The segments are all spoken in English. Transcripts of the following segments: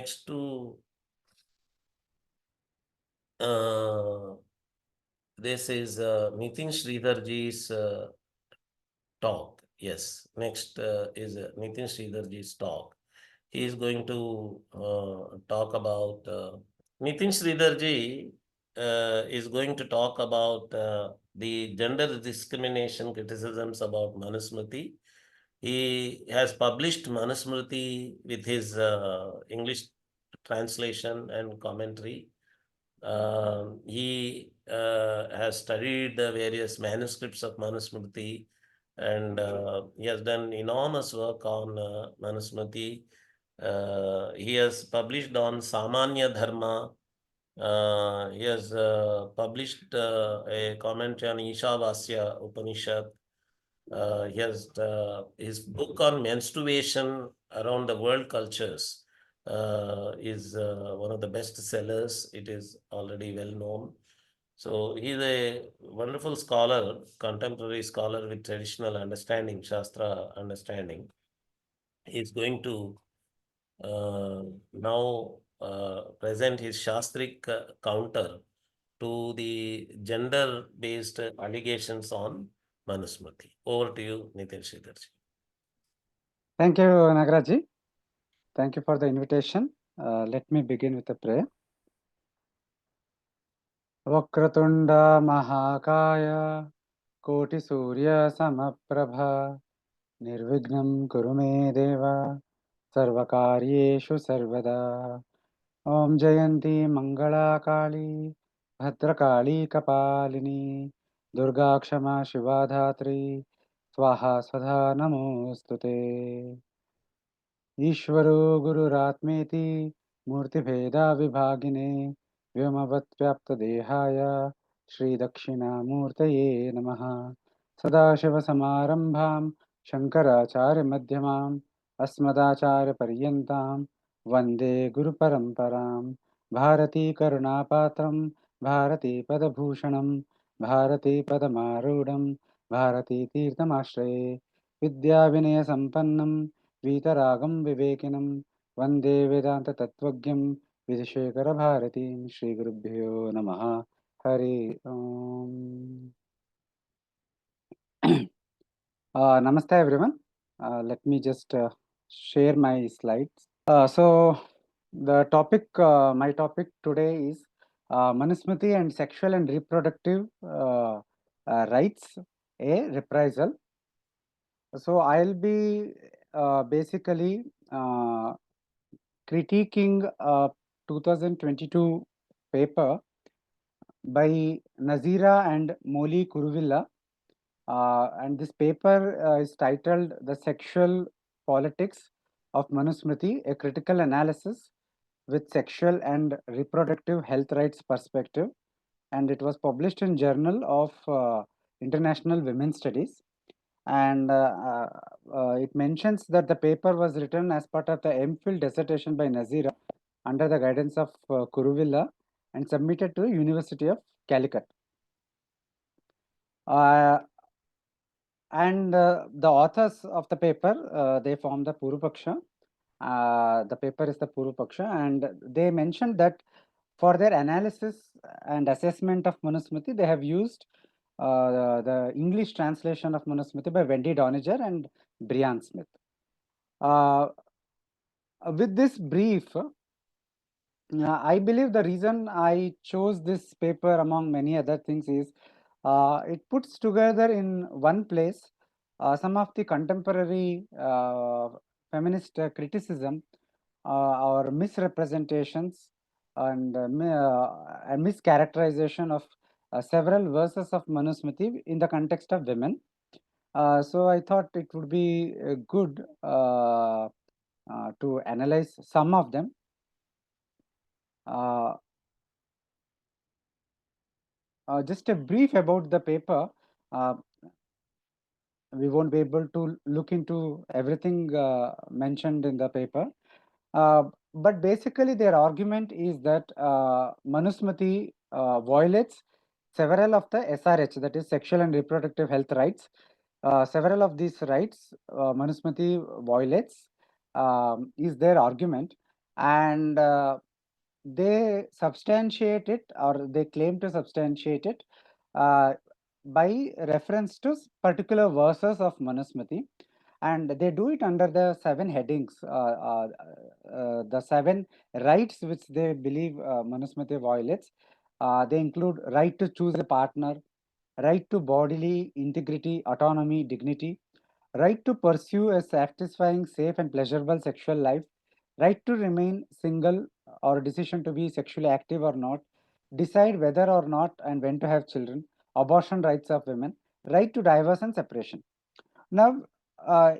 next to this is Nithin Sridhar ji's talk. Yes, next is Nithin Sridhar ji's talk. He is going to talk about Nithin Sridhar ji is going to talk about the gender discrimination criticisms about Manusmriti. He has published Manusmriti with his English translation and commentary. He has studied the various manuscripts of Manusmriti, and he has done enormous work on Manusmriti. He has published on Samanya Dharma. He has published a commentary on Ishavasya Upanishad. He has his book on menstruation around the world cultures is one of the best sellers. It is already well known. So he's a wonderful scholar, contemporary scholar with traditional understanding, Shastra understanding. He's going to now present his Shastric counter to the gender-based allegations on Manusmriti. Over to you, Nithin Sridhar. Thank you, Nagaraji. Thank you for the invitation. Let me begin with a prayer. Vakratunda Mahakaya Koti Surya Samaprabha Nirvignam Kurume Deva Sarvakaryeshu Sarvada Om Jayanti Mangala Kali Bhadrakali Kapalini Durga Kshama Shivadhatri Swaha Swadha Namostute Ishvaro Gururatmeti Murtibheda Vibhagine Vyomavatyaptadehaya Shri Dakshina Murtaye Namaha Sadashiva Samarambham Shankaracharya Madhyamam Asmadacharya Paryantam Vande Guru Paramparam Bharati Karunapatram Bharati Padabhushanam Bharati Padamarudam Bharati Tirthamashraye Vidya Vinaya Sampannam Vitaragam Vivekinam Vande Vedanta Tattvagyam Vidishekara Bharati Shri Gurubhyo Namaha Hari Om. Namaste everyone. Let me just share my slides. So the topic, my topic today is Manusmriti and sexual and reproductive rights, a reprisal. So I'll be basically critiquing a 2022 paper by Naseera and Moly Kuruvilla. And this paper is titled The Sexual Politics of Manusmriti, a Critical Analysis with Sexual and Reproductive Health Rights Perspective. And it was published in Journal of International Women's Studies. And it mentions that the paper was written as part of the MPhil dissertation by Naseera under the guidance of Kuruvilla and submitted to the University of Calicut. And the authors of the paper, they form the Purupaksha. The paper is the Purupaksha, and they mentioned that for their analysis and assessment of Manusmriti, they have used the English translation of Manusmriti by Wendy Doniger and Brian Smith. With this brief, I believe the reason I chose this paper among many other things is it puts together in one place some of the contemporary feminist criticism or misrepresentations and mischaracterization of several verses of Manusmriti in the context of women. So I thought it would be good to analyze some of them. Just a brief about the paper. We won't be able to look into everything mentioned in the paper. But basically their argument is that Manusmriti violates several of the SRH, that is sexual and reproductive health rights. Several of these rights Manusmriti violates is their argument. and they substantiate it, or they claim to substantiate it uh, by reference to particular verses of Manusmriti, and they do it under the 7 headings, the 7 rights which they believe Manusmriti violates. They include right to choose a partner, right to bodily integrity, autonomy, dignity, right to pursue a satisfying, safe, and pleasurable sexual life, right to remain single or decision to be sexually active or not, decide whether or not and when to have children, abortion rights of women, right to divorce and separation. Now,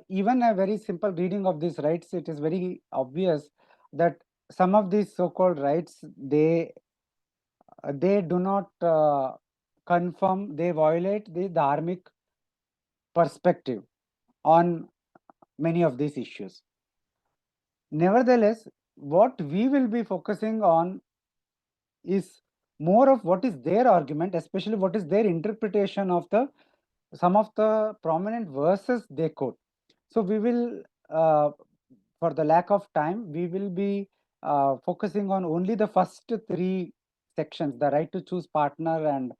even a very simple reading of these rights, it is very obvious that some of these so-called rights, they do not confirm, they violate the dharmic perspective on many of these issues. Nevertheless, what we will be focusing on is more of what is their argument, especially what is their interpretation of the some of the prominent verses they quote. So we will, for the lack of time, we will be focusing on only the first 3 sections: the right to choose partner, and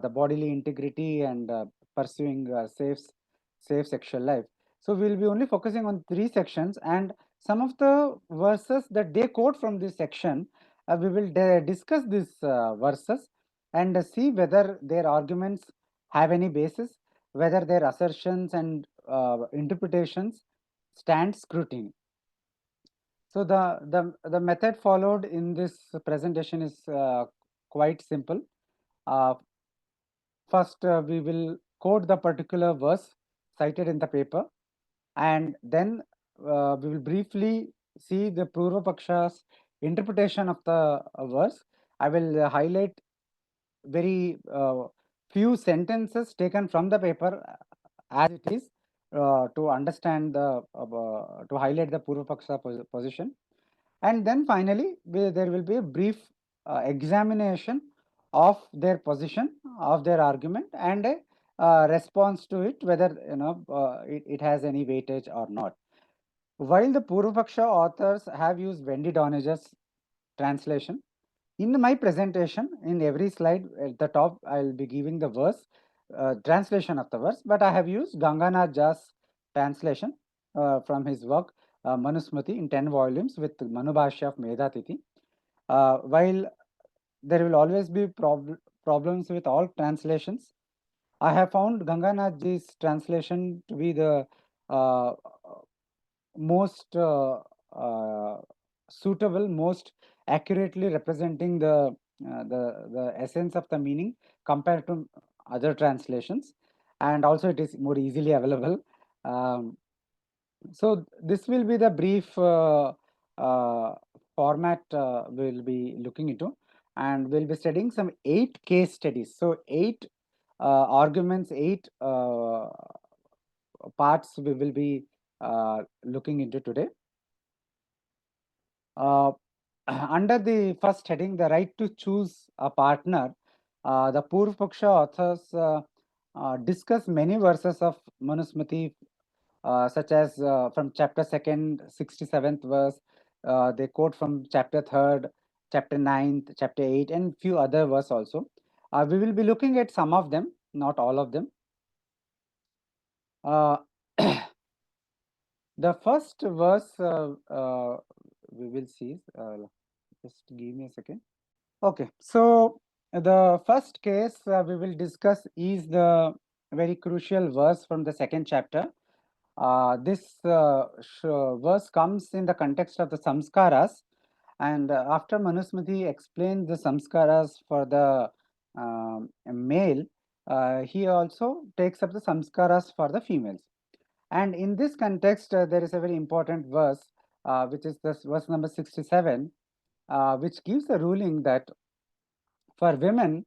the bodily integrity, and pursuing safe sexual life. So we'll be only focusing on 3 sections, and some of the verses that they quote from this section, we will discuss these verses and see whether their arguments have any basis, whether their assertions and interpretations stand scrutiny. So the method followed in this presentation is quite simple. Uh, First, we will quote the particular verse cited in the paper, and then we will briefly see the Purva Paksha's interpretation of the verse. I will highlight very few sentences taken from the paper as it is, to understand the to highlight the Purva Paksha position, and then finally there will be a brief examination of their position, of their argument, and a response to it, whether it has any weightage or not. While the Purva Paksha authors have used Wendy Donager's translation, in my presentation, in every slide at the top, I'll be giving the verse, translation of the verse, but I have used Ganganath Jha's translation from his work Manusmriti in 10 volumes with Manubhashya of Medhatiti. While there will always be problems with all translations, I have found Ganganath Ji's translation to be the uh, most suitable, most accurately representing the essence of the meaning compared to other translations, and also it is more easily available. Um, so this will be the brief uh, format we'll be looking into, and we'll be studying some 8 case studies. So 8 arguments, 8 parts we will be looking into today. Under the first heading, the right to choose a partner, the Purva Paksha authors discuss many verses of Manusmriti, such as from chapter 2nd, 67th verse. They quote from chapter 3rd, chapter 9th, chapter 8, and few other verses also. We will be looking at some of them, not all of them. Uh, the first verse we will see. Just give me a second. Okay, so the first case we will discuss is the very crucial verse from the 2nd chapter. This verse comes in the context of the samskaras, and after Manusmriti explains the samskaras for the male, he also takes up the samskaras for the females. And in this context, there is a very important verse, which is this verse number 67, which gives a ruling that for women,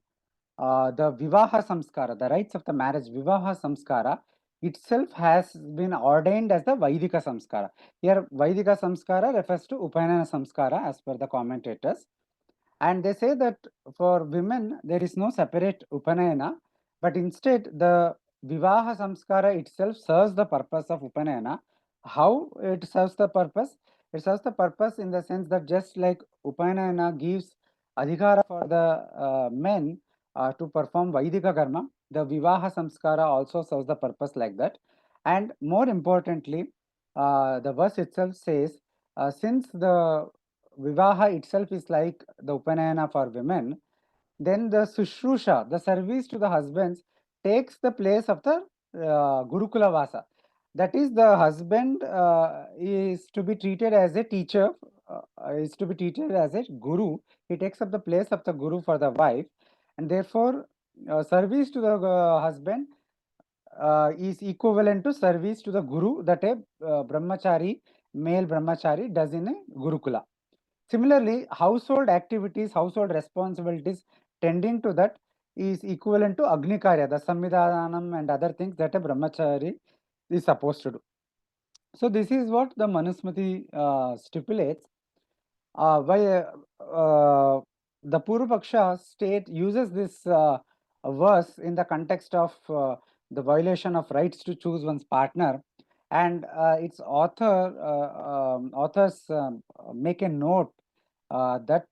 the Vivaha Samskara, the rites of the marriage, Vivaha Samskara, itself has been ordained as the Vaidika Samskara. Here, Vaidika Samskara refers to Upanayana Samskara as per the commentators. And they say that for women, there is no separate Upanayana, but instead the Vivaha Samskara itself serves the purpose of Upanayana. How it serves the purpose? It serves the purpose in the sense that just like Upanayana gives adhikara for the men to perform Vaidika karma, the Vivaha Samskara also serves the purpose like that. And more importantly, the verse itself says, since the Vivaha itself is like the Upanayana for women, then the Sushrusha, the service to the husbands, takes the place of the Gurukula Vasa. That is, the husband is to be treated as a teacher, is to be treated as a guru. He takes up the place of the guru for the wife, and therefore, service to the husband is equivalent to service to the guru that a brahmachari, male brahmachari, does in a Gurukula. Similarly, household activities, household responsibilities tending to that is equivalent to Agnikarya, the Samvidhanam and other things that a brahmachari is supposed to do. So this is what the Manusmriti stipulates. Why the Purvapaksha state uses this verse in the context of the violation of rights to choose one's partner, and its authors make a note that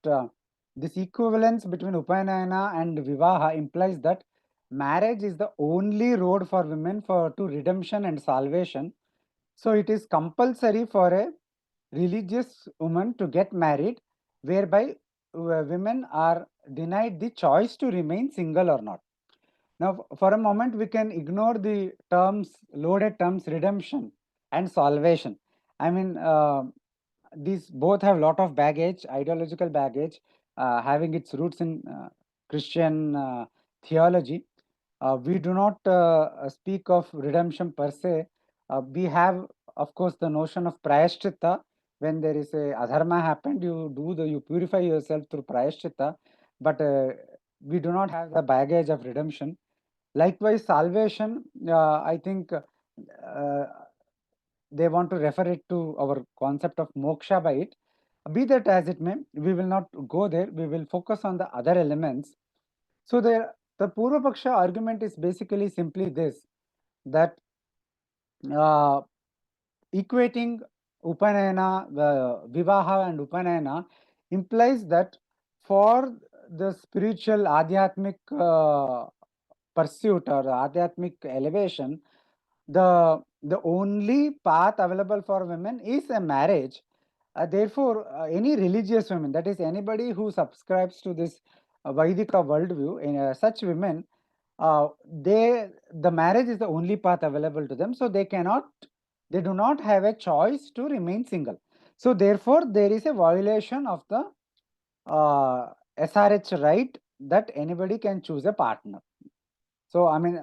this equivalence between Upanayana and Vivaha implies that marriage is the only road for women to redemption and salvation. So it is compulsory for a religious woman to get married, whereby women are denied the choice to remain single or not. Now, for a moment, we can ignore the terms, loaded terms, redemption and salvation. I mean, these both have a lot of baggage, ideological baggage, having its roots in Christian theology. We do not speak of redemption per se. We have, of course, the notion of prayashchitta. When there is a adharma happened, you purify yourself through prayashchitta, but we do not have the baggage of redemption. Likewise, salvation, I think they want to refer it to our concept of moksha by it. Be that as it may, we will not go there. We will focus on the other elements. So the Purvapaksha argument is basically simply this, that uh, equating Upanayana, Vivaha and Upanayana implies that for the spiritual Adhyatmic pursuit or Adhyatmic elevation, the only path available for women is a marriage. Therefore, any religious women, that is anybody who subscribes to this Vaidika worldview, in such women, the marriage is the only path available to them, so they do not have a choice to remain single. So therefore, there is a violation of the SRH right that anybody can choose a partner. So I mean,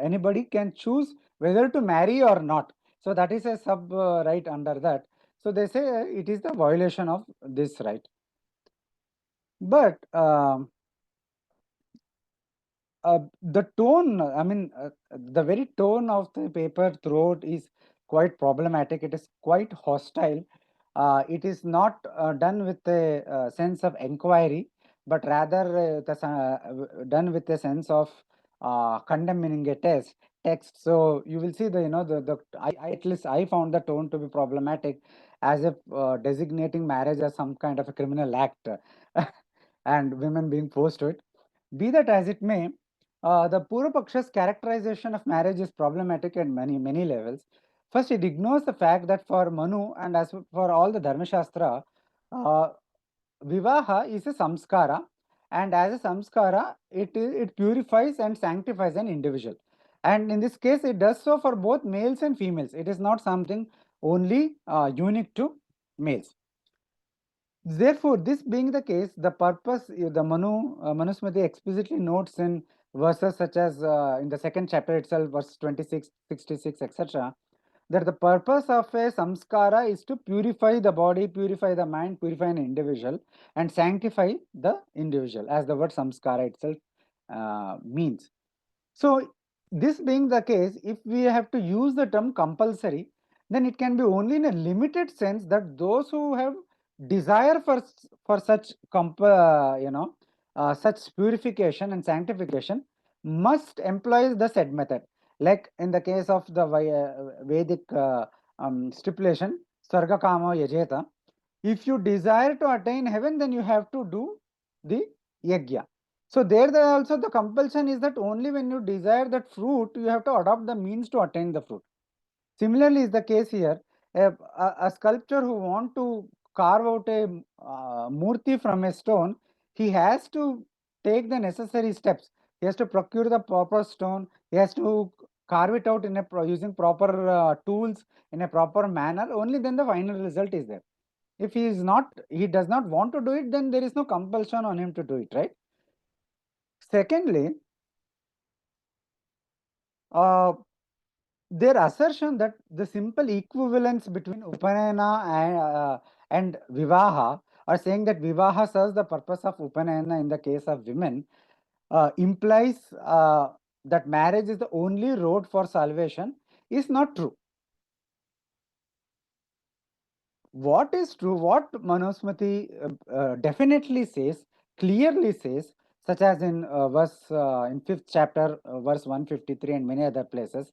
anybody can choose whether to marry or not. So that is a sub right under that. So they say it is the violation of this right. But the tone, I mean, the very tone of the paper throughout is quite problematic. It is quite hostile. It is not done with a sense of inquiry, but rather done with a sense of condemning a text. So you will see at least I found the tone to be problematic, as if designating marriage as some kind of a criminal act and women being forced to it. Be that as it may, the Purvapaksha's characterization of marriage is problematic at many levels. First, it ignores the fact that for Manu and as for all the Dharma Shastra, uh, Vivaha is a samskara, and as a samskara, it purifies and sanctifies an individual. And in this case, it does so for both males and females. It is not something only unique to males. Therefore, this being the case, the purpose, the Manusmriti explicitly notes in verses such as in the second chapter itself, verse 26, 66, etc., that the purpose of a samskara is to purify the body, purify the mind, purify an individual, and sanctify the individual, as the word samskara itself means. So, this being the case, if we have to use the term compulsory, then it can be only in a limited sense that those who have desire for such such purification and sanctification must employ the said method. Like in the case of the Vedic stipulation, Sarga kama yajeta. If you desire to attain heaven, then you have to do the yajna. So there also the compulsion is that only when you desire that fruit, you have to adopt the means to attain the fruit. Similarly is the case here. A sculptor who want to carve out a murti from a stone, he has to take the necessary steps. He has to procure the proper stone. He has to carve it out in a using proper tools in a proper manner. Only then the final result is there. If he does not want to do it, then there is no compulsion on him to do it, right? Secondly, their assertion that the simple equivalence between Upanayana and Vivaha, or saying that Vivaha serves the purpose of Upanayana in the case of women, implies that marriage is the only road for salvation, is not true. What is true, what Manusmriti definitely says, clearly says, such as in in 5th chapter, verse 153 and many other places,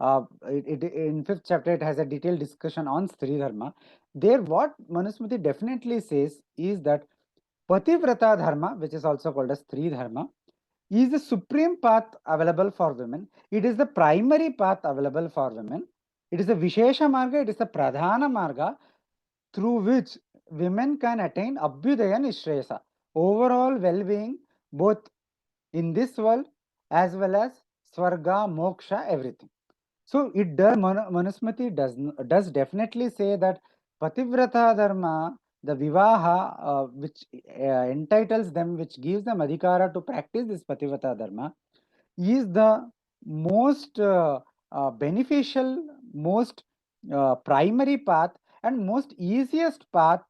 in 5th chapter it has a detailed discussion on Sri Dharma. There what Manusmriti definitely says is that Pativrata Dharma, which is also called as Sri Dharma, is the supreme path available for women. It is the primary path available for women. It is the Vishesha Marga, it is the Pradhana Marga, through which women can attain Abhyudaya Nishreyasa, overall well-being, both in this world as well as Swarga, Moksha, everything. So it does, Manusmriti does definitely say that Pativrata Dharma, the Vivaha, which entitles them, which gives them Adhikara to practice this Pativrata Dharma, is the most beneficial, most primary path and most easiest path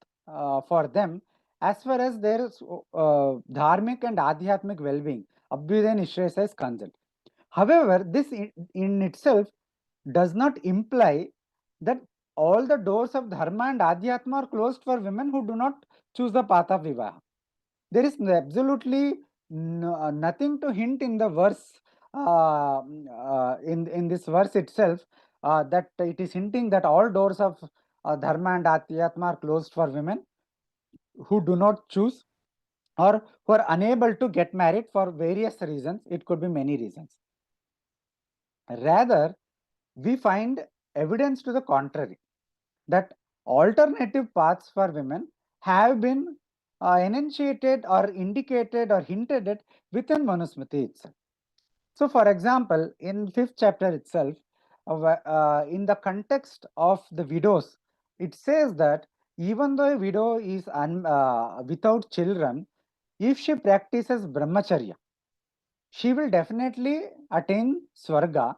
for them as far as their dharmic and adhyatmic well-being, Abhyudaya Nishreyasa, is concerned. However, this in itself does not imply that all the doors of dharma and adhyatma are closed for women who do not choose the path of vivaha. There is absolutely nothing to hint in the verse, in this verse itself, that it is hinting that all doors of dharma and adhyatma are closed for women who do not choose or who are unable to get married for various reasons. It could be many reasons. Rather, we find evidence to the contrary, that alternative paths for women have been enunciated or indicated or hinted at within Manusmriti itself. So, for example, in 5th chapter itself, in the context of the widows, it says that even though a widow is without children, if she practices brahmacharya, she will definitely attain swarga,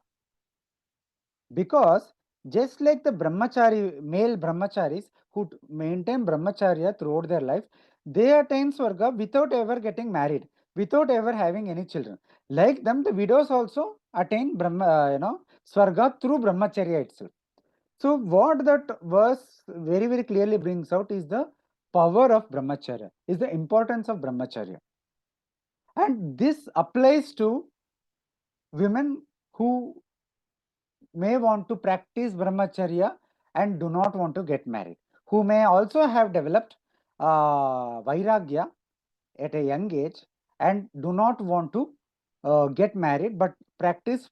because just like the brahmachari, male brahmacharis who maintain brahmacharya throughout their life, they attain swarga without ever getting married, without ever having any children. Like them, the widows also attain swarga through brahmacharya itself. So what that verse very, very clearly brings out is the power of brahmacharya, is the importance of brahmacharya. And this applies to women who may want to practice brahmacharya and do not want to get married, who may also have developed vairagya at a young age and do not want to get married but practice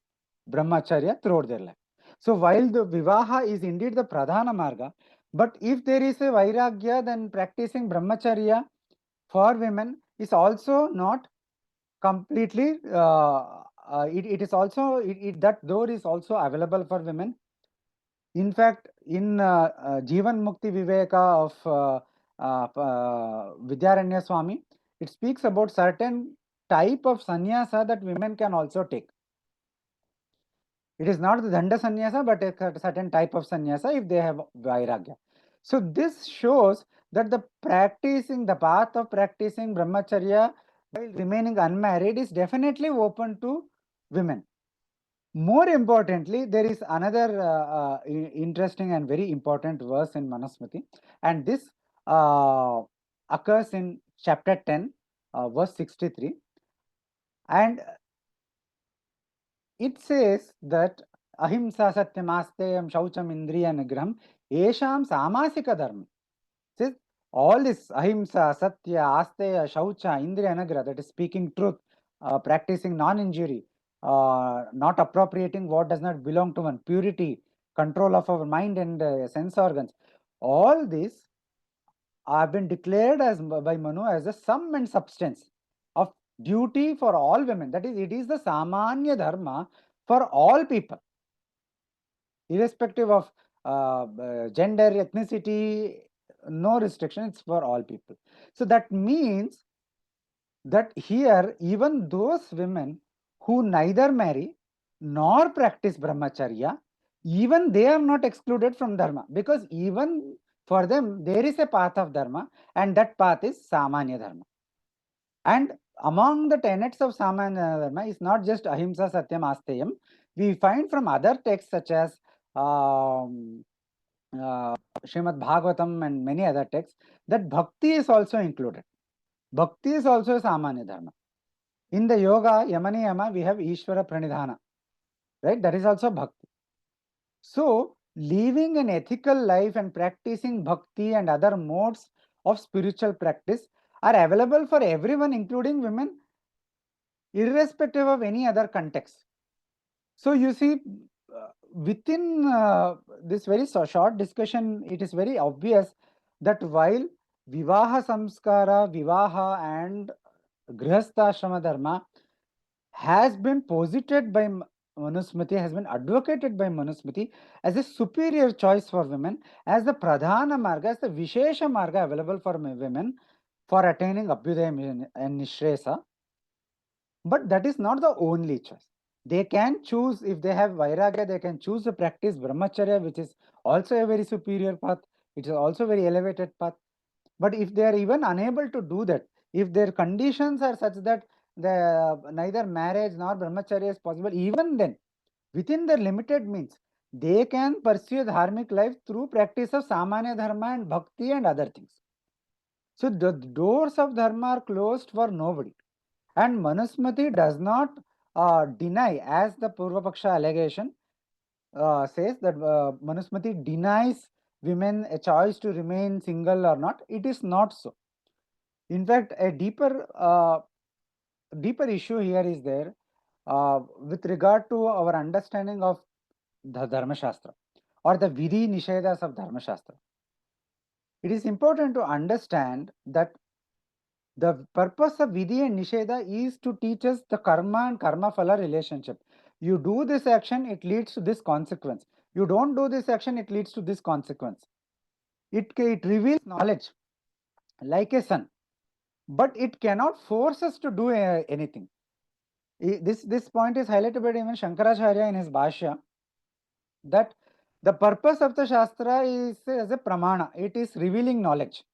brahmacharya throughout their life. So while the vivaha is indeed the pradhana marga, but if there is a vairagya, then practicing brahmacharya for women is also not completely, it is also, that door is also available for women. In fact, in Jivan Mukti Viveka of Vidyaranya Swami, it speaks about certain type of sannyasa that women can also take. It is not the danda sannyasa, but a certain type of sannyasa if they have vairagya. So this shows that the path of practicing brahmacharya while remaining unmarried is definitely open to women. More importantly, there is another interesting and very important verse in Manusmriti, and this occurs in chapter 10, verse 63, and it says that ahimsa satyamasteyam shaucham indriya nigraham Esham samasika dharma. See, all this ahimsa, satya, asteya, shaucha, indriya nagra, that is speaking truth, practicing non-injury, not appropriating what does not belong to one, purity, control of our mind and sense organs. All this have been declared as by Manu as a sum and substance of duty for all women. That is, it is the samanya dharma for all people, irrespective of gender, ethnicity, no restriction, it's for all people. So that means that here, even those women who neither marry nor practice brahmacharya, even they are not excluded from dharma, because even for them there is a path of dharma, and that path is samanya dharma. And among the tenets of samanya dharma is not just ahimsa, satyam, asteyam. We find from other texts such as Srimad Bhagavatam and many other texts that bhakti is also included. Bhakti is also a samanya dharma. In the yoga, yamani yama, we have Ishvara pranidhana, right? That is also bhakti. So, living an ethical life and practicing bhakti and other modes of spiritual practice are available for everyone, including women, irrespective of any other context. So, you see, within this very short discussion, it is very obvious that while Vivaha Samskara, Vivaha and Grihastha Dharma has been posited by Manusmriti, has been advocated by Manusmriti as a superior choice for women, as the Pradhana Marga, as the Vishesha Marga available for women for attaining Abhyudaya and Nishresa. But that is not the only choice. They can choose, if they have Vairagya, they can choose to practice Brahmacharya, which is also a very superior path. It is also a very elevated path. But if they are even unable to do that, if their conditions are such that neither marriage nor brahmacharya is possible, even then, within their limited means, they can pursue dharmic life through practice of samanya dharma and bhakti and other things. So the doors of dharma are closed for nobody. And Manusmriti does not deny, as the Purvapaksha allegation says, that Manusmriti denies women a choice to remain single or not. It is not so. In fact, a deeper issue here is there with regard to our understanding of the Dharma Shastra or the Vidhi Nishedas of Dharma Shastra. It is important to understand that the purpose of Vidhi and Nisheda is to teach us the karma and karma phala relationship. You do this action, it leads to this consequence. You don't do this action, it leads to this consequence. It reveals knowledge like a sun, but it cannot force us to do anything. This point is highlighted by even Shankaracharya in his Bhashya, that the purpose of the Shastra is as a pramana. It is revealing knowledge.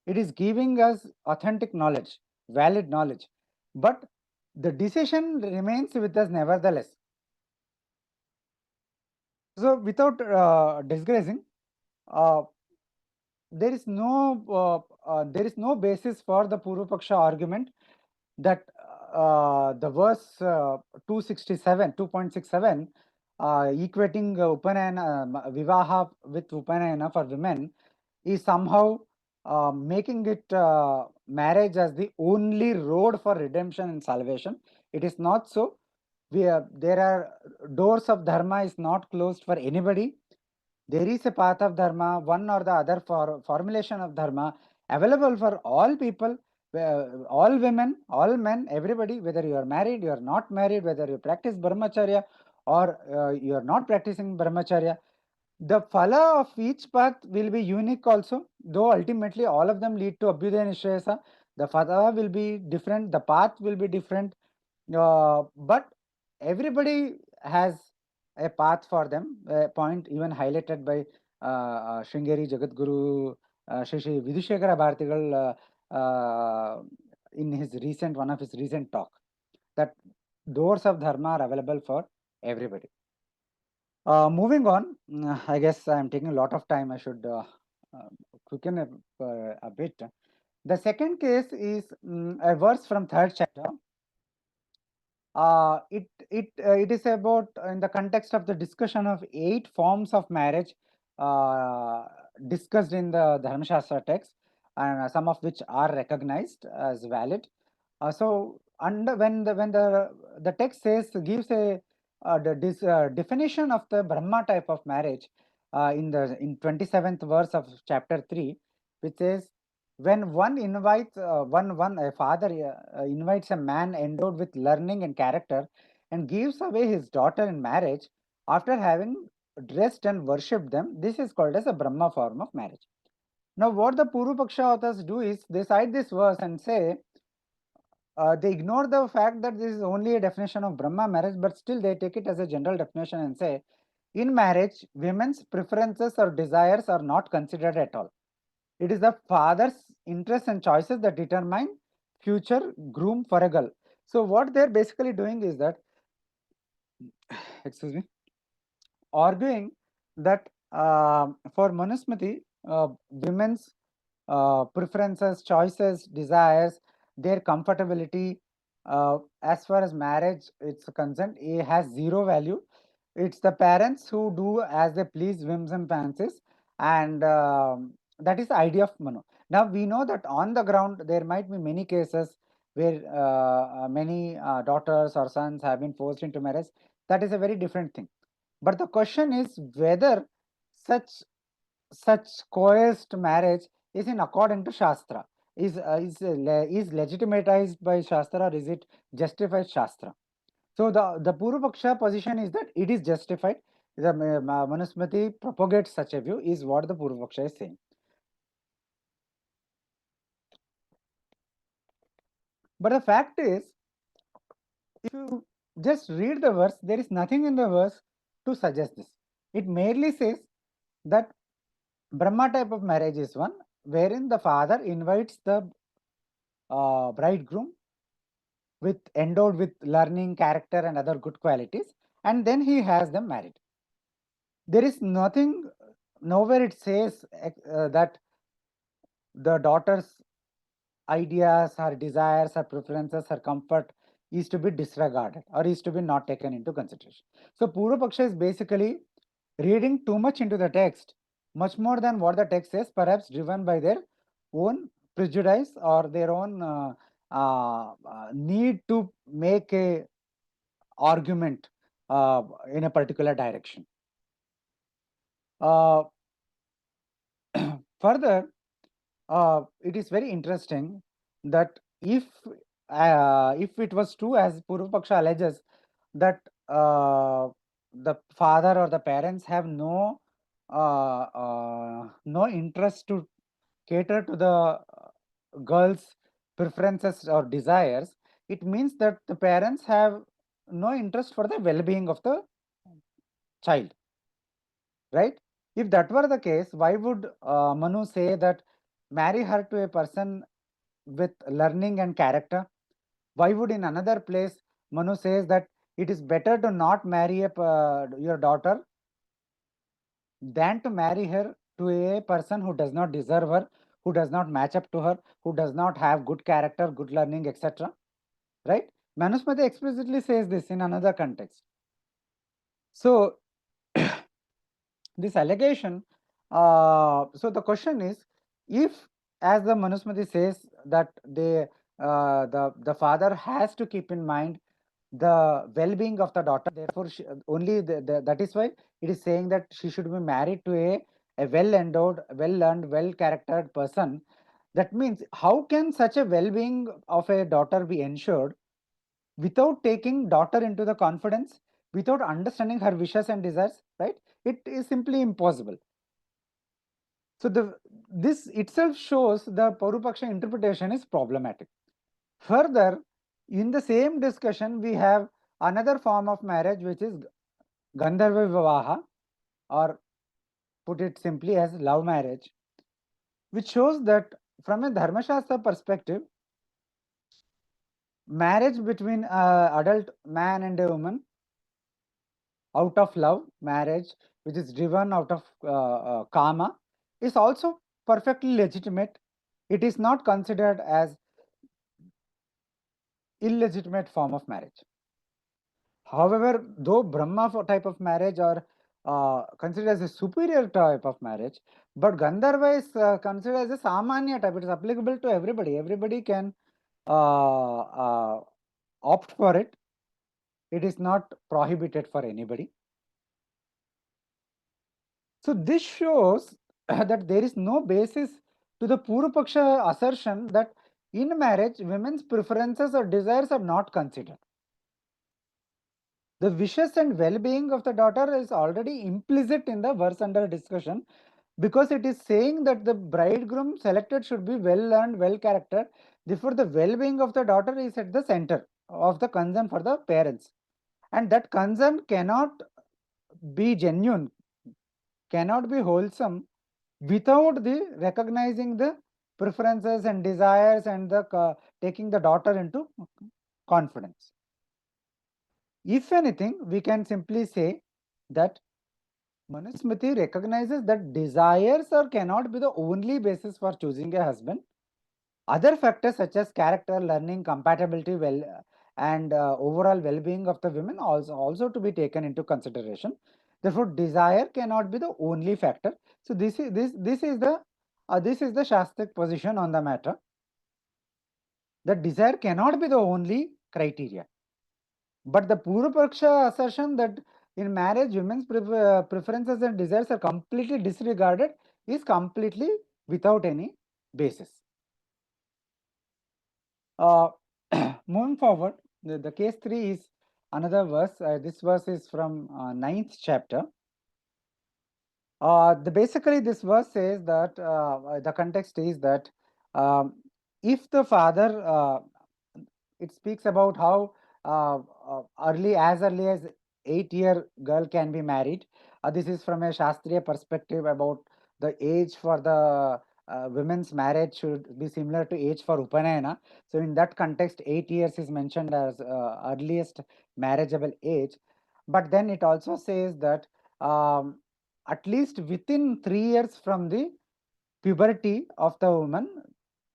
It is giving us authentic knowledge, valid knowledge. But the decision remains with us nevertheless. So without disgracing, there is no basis for the Purvapaksha argument that the verse 2.67 equating Upanayana, Vivaha with Upanayana for women is somehow making it marriage as the only road for redemption and salvation. It is not so. There are doors of dharma is not closed for anybody. There is a path of dharma, one or the other formulation of dharma available for all people, all women, all men, everybody, whether you are married, you are not married, whether you practice brahmacharya or you are not practicing brahmacharya. The phala of each path will be unique also, though ultimately all of them lead to Abhyudaya Nishrayasa. The phala will be different, the path will be different, but everybody has a path for them, a point even highlighted by Sringeri Jagadguru Shri Vidhushekara Bharatigal in his one of his recent talk, that doors of dharma are available for everybody. Moving on, I guess I am taking a lot of time. I should quicken a bit. The second case is a verse from third chapter. It is about in the context of the discussion of 8 forms of marriage discussed in the Dharma Shastra text, and some of which are recognized as valid. So, when the text gives a definition of the Brahma type of marriage in 27th verse of chapter 3, which says, when one invites a father invites a man endowed with learning and character and gives away his daughter in marriage after having dressed and worshipped them, this is called as a Brahma form of marriage. Now, what the Purva Paksha authors do is they cite this verse and say they ignore the fact that this is only a definition of Brahma marriage, but still they take it as a general definition and say, in marriage, women's preferences or desires are not considered at all. It is the father's interests and choices that determine future groom for a girl. So what they're basically doing is that, excuse me, arguing that for Manusmriti, women's preferences, choices, desires, their comfortability, as far as marriage is concerned, it has zero value. It's the parents who do as they please, whims and fancies, and that is the idea of Manu. Now we know that on the ground there might be many cases where many daughters or sons have been forced into marriage. That is a very different thing. But the question is whether such coerced marriage is in according to Shastra, is legitimatized by Shastra, or is it justified Shastra? So the Purva Paksha position is that it is justified. The Manusmriti propagates such a view, is what the Purva Paksha is saying. But the fact is, if you just read the verse, there is nothing in the verse to suggest this. It merely says that Brahma type of marriage is one wherein the father invites the bridegroom endowed with learning, character, and other good qualities, and then he has them married. There is nothing, nowhere it says that the daughter's ideas, her desires, her preferences, her comfort is to be disregarded or is to be not taken into consideration. So Purva Paksha is basically reading too much into the text, much more than what the text says, perhaps driven by their own prejudice or their own need to make a argument in a particular direction. Further, it is very interesting that if it was true, as Purva Paksha alleges, that the father or the parents have no interest to cater to the girl's preferences or desires, it means that the parents have no interest for the well-being of the child, right? If that were the case, why would Manu say that marry her to a person with learning and character? Why would in another place Manu says that it is better to not marry your daughter than to marry her to a person who does not deserve her, who does not match up to her, who does not have good character, good learning, etc. Right? Manusmriti explicitly says this in another context. So this allegation, so the question is, if, as the Manusmriti says, that the father has to keep in mind the well-being of the daughter, therefore only that is why it is saying that she should be married to a well-endowed, well-learned, well-charactered person. That means, how can such a well-being of a daughter be ensured without taking daughter into the confidence, without understanding her wishes and desires, right? It is simply impossible. So this itself shows the Purva Paksha interpretation is problematic. Further, in the same discussion, we have another form of marriage, which is Gandharva Vivaha, or put it simply as love marriage, which shows that from a Dharma Shastra perspective, marriage between an adult man and a woman out of love, marriage which is driven out of karma, is also perfectly legitimate. It is not considered as illegitimate form of marriage. However, though Brahma type of marriage or considered as a superior type of marriage, but Gandharva is considered as a Samanya type. It is applicable to everybody. Everybody can opt for it. It is not prohibited for anybody. So this shows that there is no basis to the Purvapaksha assertion that in marriage, women's preferences or desires are not considered. The wishes and well-being of the daughter is already implicit in the verse under discussion, because it is saying that the bridegroom selected should be well-learned, well-charactered. Therefore, the well-being of the daughter is at the center of the concern for the parents. And that concern cannot be genuine, cannot be wholesome without the recognizing the preferences and desires and the taking the daughter into confidence. If anything, we can simply say that Manusmriti recognizes that desires cannot be the only basis for choosing a husband. Other factors such as character, learning, compatibility, and overall well-being of the women also to be taken into consideration. Therefore, desire cannot be the only factor. So this is the Shastric position on the matter. That desire cannot be the only criteria. But the Purvapaksha assertion that in marriage women's preferences and desires are completely disregarded is completely without any basis. Moving forward, the case 3 is another verse. This verse is from 9th chapter. Basically this verse says that the context is that if the father, it speaks about how early as 8-year girl can be married. This is from a Shastriya perspective about the age for the women's marriage should be similar to age for Upanayana. So in that context, 8 years is mentioned as earliest marriageable age. But then it also says that at least within 3 years from the puberty of the woman,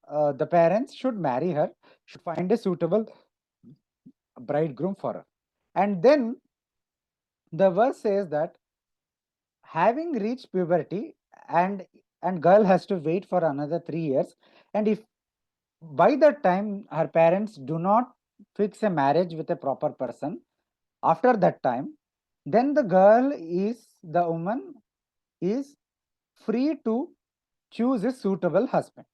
the parents should marry her, should find a suitable bridegroom for her. And then the verse says that having reached puberty and girl has to wait for another 3 years, and if by that time her parents do not fix a marriage with a proper person, after that time, then the woman is free to choose a suitable husband.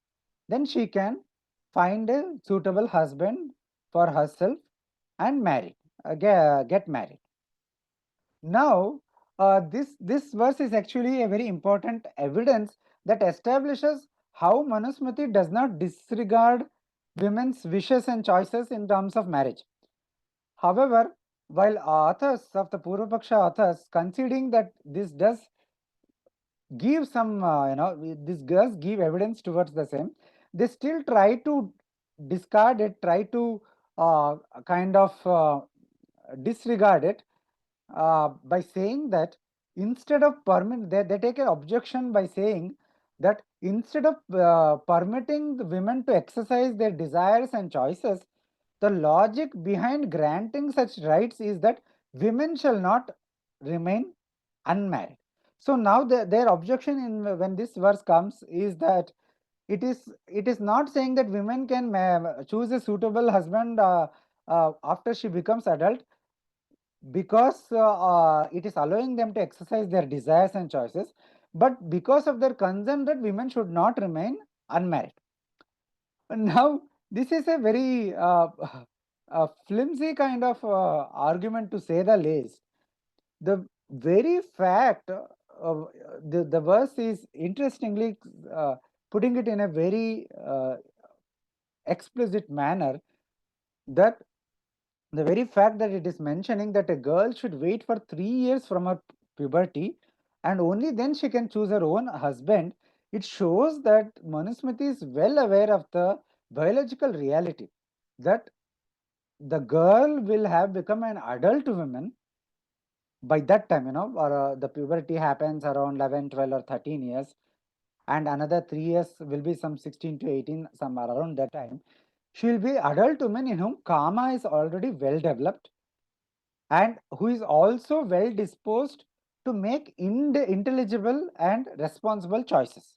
Then she can find a suitable husband for herself and get married. Now, this verse is actually a very important evidence that establishes how Manusmriti does not disregard women's wishes and choices in terms of marriage. However, while authors of the Purvapaksha authors conceding that this does give some, this does give evidence towards the same, they still try to discard it, try to kind of disregard it by saying that instead of they take an objection by saying that instead of permitting the women to exercise their desires and choices, the logic behind granting such rights is that women shall not remain unmarried. So now their objection in when this verse comes is that it is not saying that women can choose a suitable husband after she becomes adult, because it is allowing them to exercise their desires and choices, but because of their concern that women should not remain unmarried. Now, this is a very flimsy kind of argument, to say the least. The very fact of the verse is interestingly putting it in a very explicit manner, that the very fact that it is mentioning that a girl should wait for 3 years from her puberty and only then she can choose her own husband, it shows that Manusmriti is well aware of the biological reality that the girl will have become an adult woman by that time, or the puberty happens around 11, 12 or 13 years, and another 3 years will be some 16 to 18, somewhere around that time. She will be adult woman in whom karma is already well developed and who is also well disposed to make intelligible and responsible choices.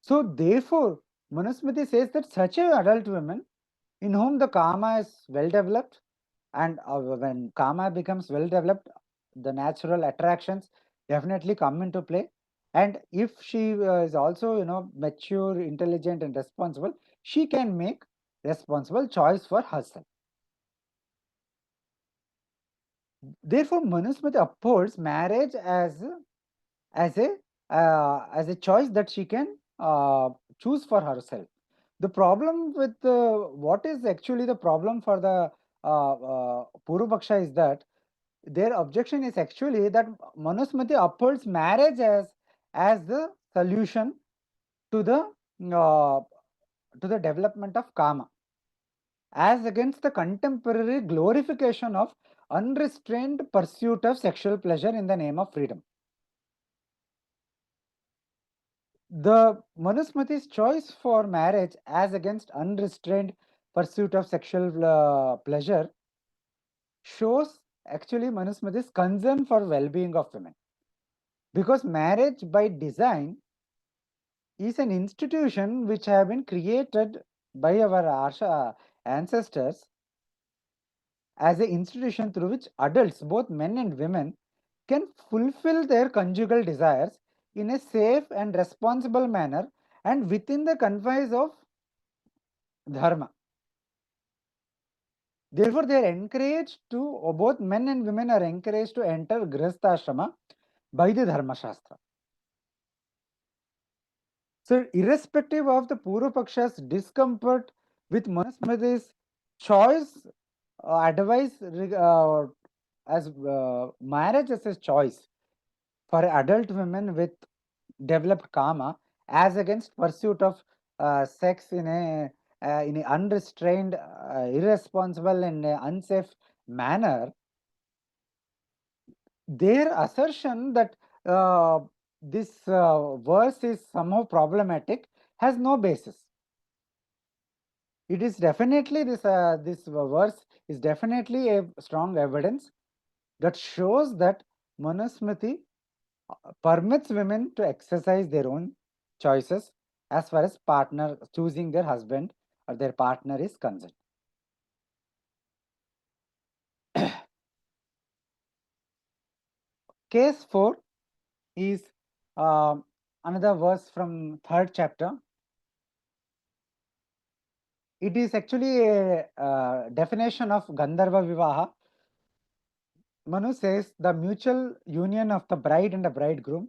So therefore, Manusmriti says that such an adult woman in whom the karma is well developed, and when karma becomes well developed, the natural attractions definitely come into play. And if she is also, mature, intelligent, and responsible, she can make responsible choice for herself. Therefore, Manusmriti upholds marriage as a choice that she can choose for herself. The problem with what is actually the problem for the Purupaksha is that their objection is actually that Manusmriti upholds marriage as the solution to uh, the development of karma, as against the contemporary glorification of unrestrained pursuit of sexual pleasure in the name of freedom. The Manusmriti's choice for marriage as against unrestrained pursuit of sexual pleasure shows actually Manusmriti's concern for well-being of women. Because marriage by design is an institution which have been created by our ancestors as an institution through which adults, both men and women, can fulfill their conjugal desires in a safe and responsible manner and within the confines of Dharma. Therefore, they are encouraged to, both men and women are encouraged to enter Grihastha by the Dharma Shastra. So, irrespective of the Purupaksha's discomfort with Manusmriti's choice, advice as marriage as a choice for adult women with developed karma, as against pursuit of sex in a unrestrained, irresponsible, and unsafe manner, their assertion that this verse is somehow problematic has no basis. It is definitely this verse is definitely a strong evidence that shows that Manusmriti permits women to exercise their own choices as far as partner choosing their husband or their partner is concerned. Case 4 is another verse from 3rd chapter. It is actually a definition of Gandharva Vivaha. Manu says the mutual union of the bride and the bridegroom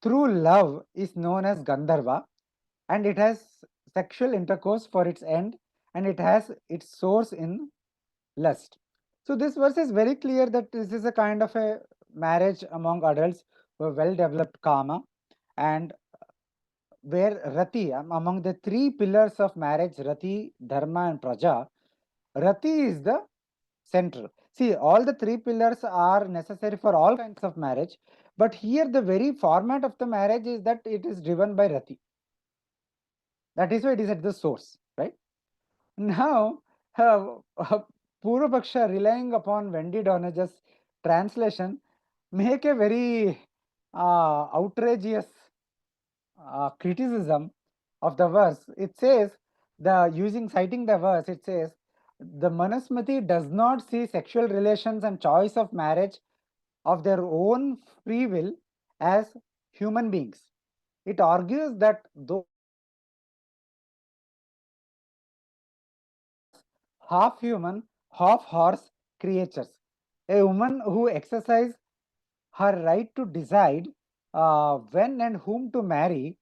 through love is known as Gandharva, and it has sexual intercourse for its end, and it has its source in lust. So this verse is very clear that this is a kind of a marriage among adults who have well developed karma, and where Rati, among the three pillars of marriage, Rati, Dharma, and Praja, Rati is the central. See, all the three pillars are necessary for all kinds of marriage, but here the very format of the marriage is that it is driven by Rati. That is why it is at the source, right? Now, Purvapaksha, relying upon Wendy Donage's translation, make a very outrageous criticism of the verse. It says, citing the verse, it says, the Manusmriti does not see sexual relations and choice of marriage of their own free will as human beings. It argues that those half human, half horse creatures, a woman who exercises her right to decide when and whom to marry,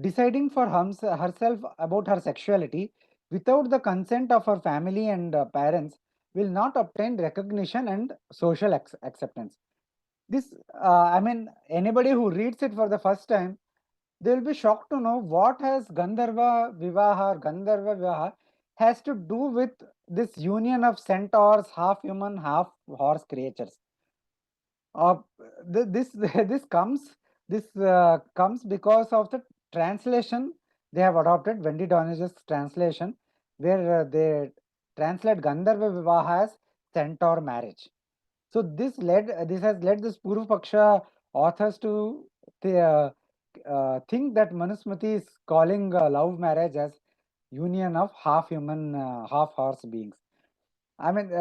deciding for herself about her sexuality without the consent of her family and parents, will not obtain recognition and social acceptance. This, I mean, anybody who reads it for the first time, they will be shocked to know what has Gandharva Vivaha or Gandharva Vivaha has to do with this union of centaurs, half human, half horse creatures. Uh, this comes because of the translation they have adopted, Wendy Donage's translation, where they translate Gandharva Vivaha as centaur marriage. So this has led this Purva Paksha authors to think that Manusmriti is calling love marriage as union of half human, half horse beings. I mean,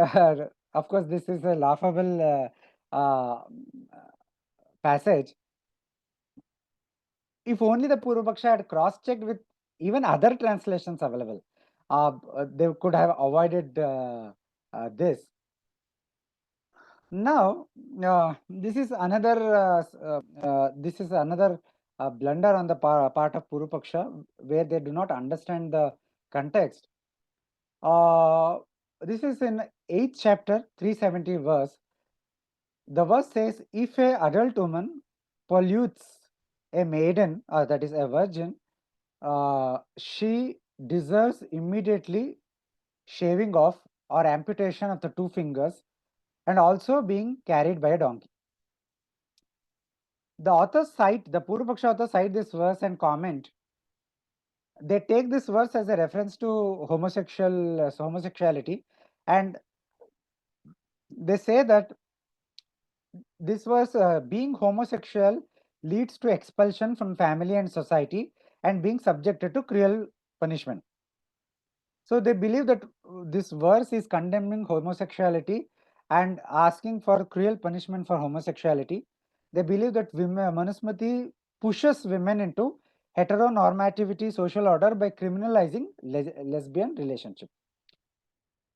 of course, this is a laughable passage. If only the Purva Paksha had cross-checked with even other translations available, they could have avoided this. Now, this is another blunder on the part of Purva Paksha, where they do not understand the context. This is in 8th chapter, 370 verse. The verse says, if a adult woman pollutes a maiden, that is a virgin, she deserves immediately shaving off or amputation of the 2 fingers and also being carried by a donkey. The Purva Paksha authors cite this verse and comment. They take this verse as a reference to homosexuality, and they say that this verse, being homosexual leads to expulsion from family and society and being subjected to cruel punishment. So they believe that this verse is condemning homosexuality and asking for cruel punishment for homosexuality. They believe that Manusmriti pushes women into heteronormativity social order by criminalizing lesbian relationship.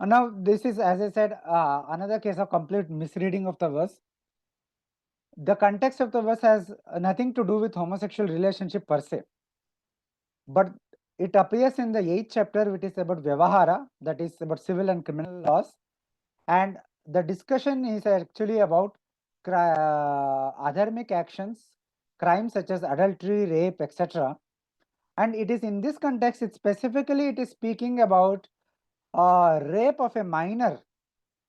Now this is, as I said, another case of complete misreading of the verse. The context of the verse has nothing to do with homosexual relationship per se, but it appears in the 8th chapter, which is about Vyavahara, that is about civil and criminal laws, and the discussion is actually about adharmic actions, crimes such as adultery, rape, etc. And it is in this context, it is speaking about rape of a minor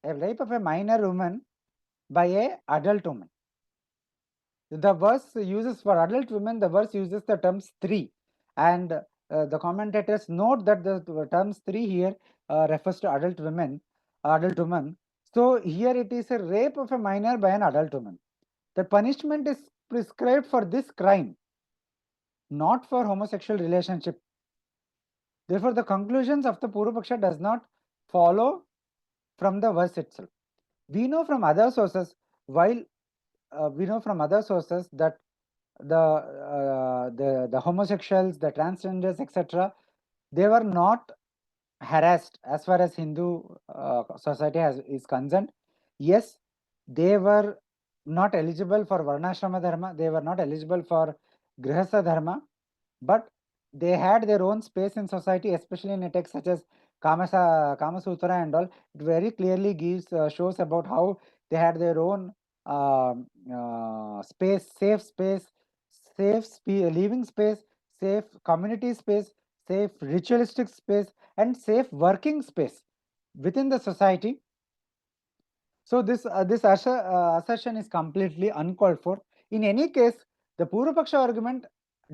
woman by a adult woman. The verse uses for adult women, the verse uses the term Stri, and the commentators note that the term Stri here refers to adult women, So here it is a rape of a minor by an adult woman. The punishment is prescribed for this crime, not for homosexual relationship. Therefore, the conclusions of the Purva Paksha does not follow from the verse itself. We know from other sources, that the homosexuals, the transgenders, etc., they were not harassed as far as Hindu society is concerned. Yes, they were not eligible for Varnashrama Dharma, they were not eligible for Grihastha Dharma, but they had their own space in society, especially in a text such as Kama Sutra and all. It very clearly shows about how they had their own space, living space, safe community space, safe ritualistic space, and safe working space within the society. So this assertion is completely uncalled for. In any case, the Purva Paksha argument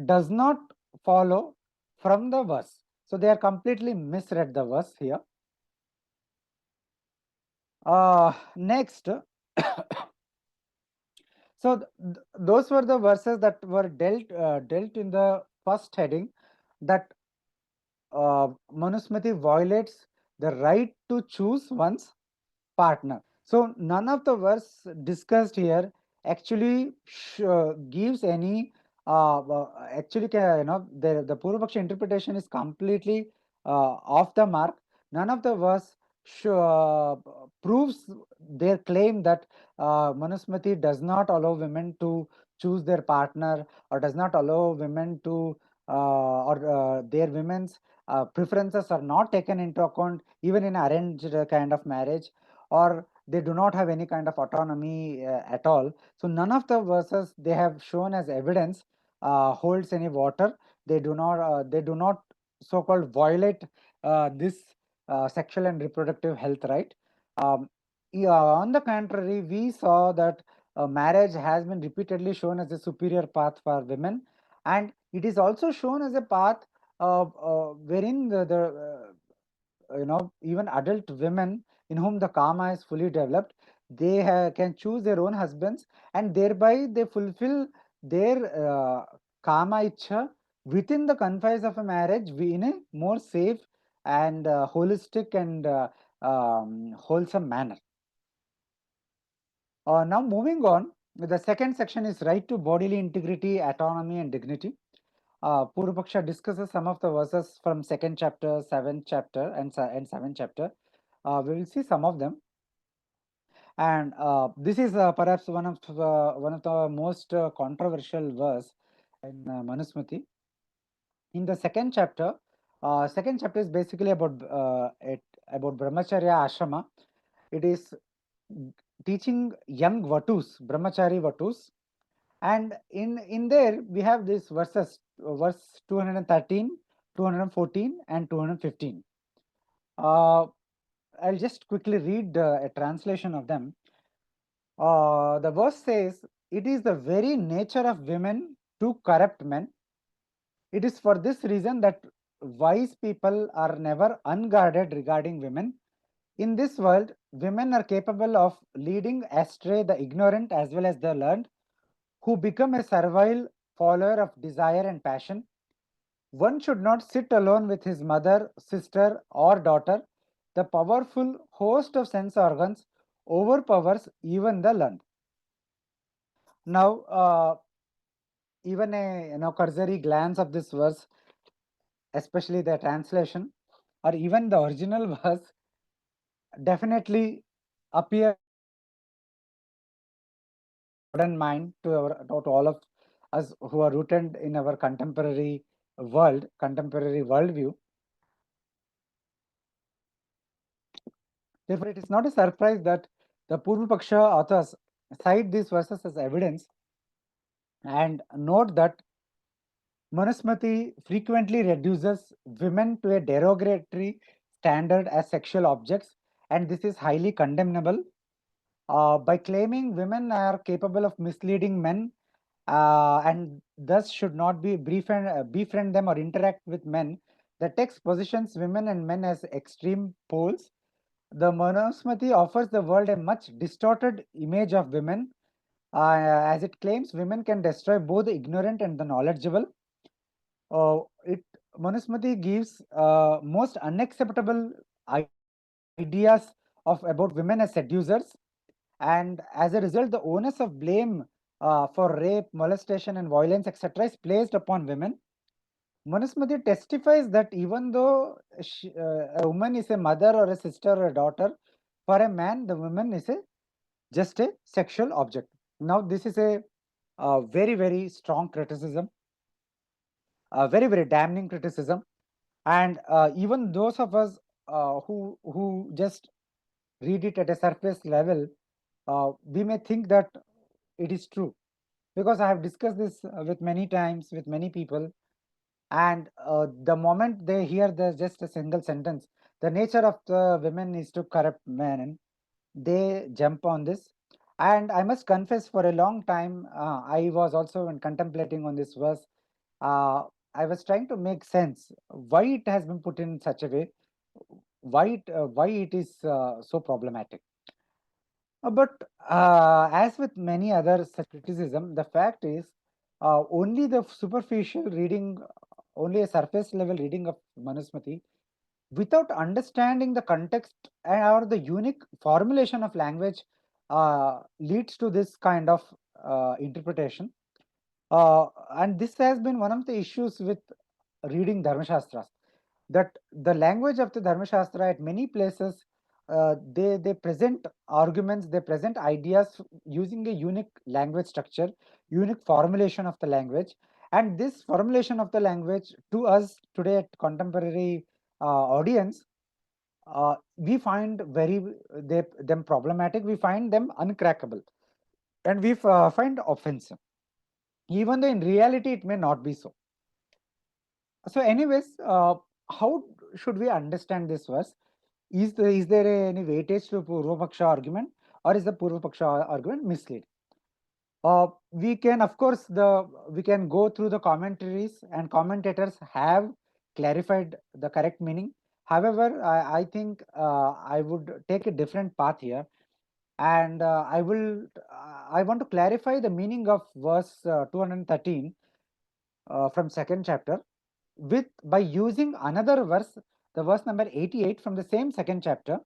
does not follow from the verse. So they are completely misread the verse here. Next, so those were the verses that were dealt in the first heading, that Manusmriti violates the right to choose one's partner. So none of the verse discussed here actually gives any the Purva Paksha interpretation is completely off the mark. None of the verse proves their claim that Manusmriti does not allow women to choose their partner, or does not allow women to or their women's preferences are not taken into account even in arranged kind of marriage, or they do not have any kind of autonomy at all. So none of the verses they have shown as evidence holds any water. They do not so-called violate this sexual and reproductive health right. On the contrary, we saw that marriage has been repeatedly shown as a superior path for women, and it is also shown as a path wherein even adult women in whom the karma is fully developed, they can choose their own husbands, and thereby they fulfill their kama ichha within the confines of a marriage in a more safe and holistic and wholesome manner. Now moving on, the second section is right to bodily integrity, autonomy and dignity. Purvapaksha discusses some of the verses from second chapter, seventh chapter and seventh chapter. We will see some of them. And this is perhaps one of the most controversial verse in Manusmriti. In the second chapter is basically about brahmacharya ashrama. It is teaching young vatus, brahmachari vatus, and in there we have these verses, verse 213, 214, and 215. I'll just quickly read a translation of them. The verse says, "It is the very nature of women to corrupt men. It is for this reason that wise people are never unguarded regarding women. In this world, women are capable of leading astray the ignorant as well as the learned, who become a servile follower of desire and passion. One should not sit alone with his mother, sister, or daughter. The powerful host of sense organs overpowers even the learned." Now, even a cursory glance of this verse, especially the translation or even the original verse, definitely appears modern mind to all of us who are rooted in our contemporary world, contemporary worldview. Therefore, it is not a surprise that the Purvapaksha authors cite these verses as evidence and note that Manusmriti frequently reduces women to a derogatory standard as sexual objects, and this is highly condemnable. By claiming women are capable of misleading men and thus should not be befriend them or interact with men, the text positions women and men as extreme poles. The Manusmriti offers the world a much distorted image of women, as it claims women can destroy both the ignorant and the knowledgeable. It Manusmriti gives most unacceptable ideas of about women as seducers, and as a result, the onus of blame for rape, molestation, and violence, etc., is placed upon women. Manusmriti testifies that even though a woman is a mother or a sister or a daughter, for a man, the woman is just a sexual object. Now, this is a very, very strong criticism, a very, very damning criticism, and even those of us who just read it at a surface level, we may think that it is true, because I have discussed this with many times with many people, and the moment they hear the just a single sentence, the nature of the women is to corrupt men, they jump on this. And I must confess, for a long time, I was also, when contemplating on this verse, uh, I was trying to make sense why it has been put in such a way, why it is so problematic. But as with many other such criticism, the fact is only the superficial reading, only a surface level reading of Manusmriti, without understanding the context or the unique formulation of language, leads to this kind of interpretation. And this has been one of the issues with reading Dharma Shastras, that the language of the Dharma Shastra at many places, they present arguments, they present ideas using a unique language structure, unique formulation of the language, and this formulation of the language to us today at contemporary audience, we find them problematic, we find them uncrackable, and we find offensive, even though in reality it may not be so. So, anyways, how should we understand this verse? Is there any weightage to Purvapaksha argument, or is the Purvapaksha argument misleading? We can, of course, we can go through the commentaries, and commentators have clarified the correct meaning. However, I think I would take a different path here. And I want to clarify the meaning of verse 213 from second chapter by using another verse, the verse number 88 from the same second chapter,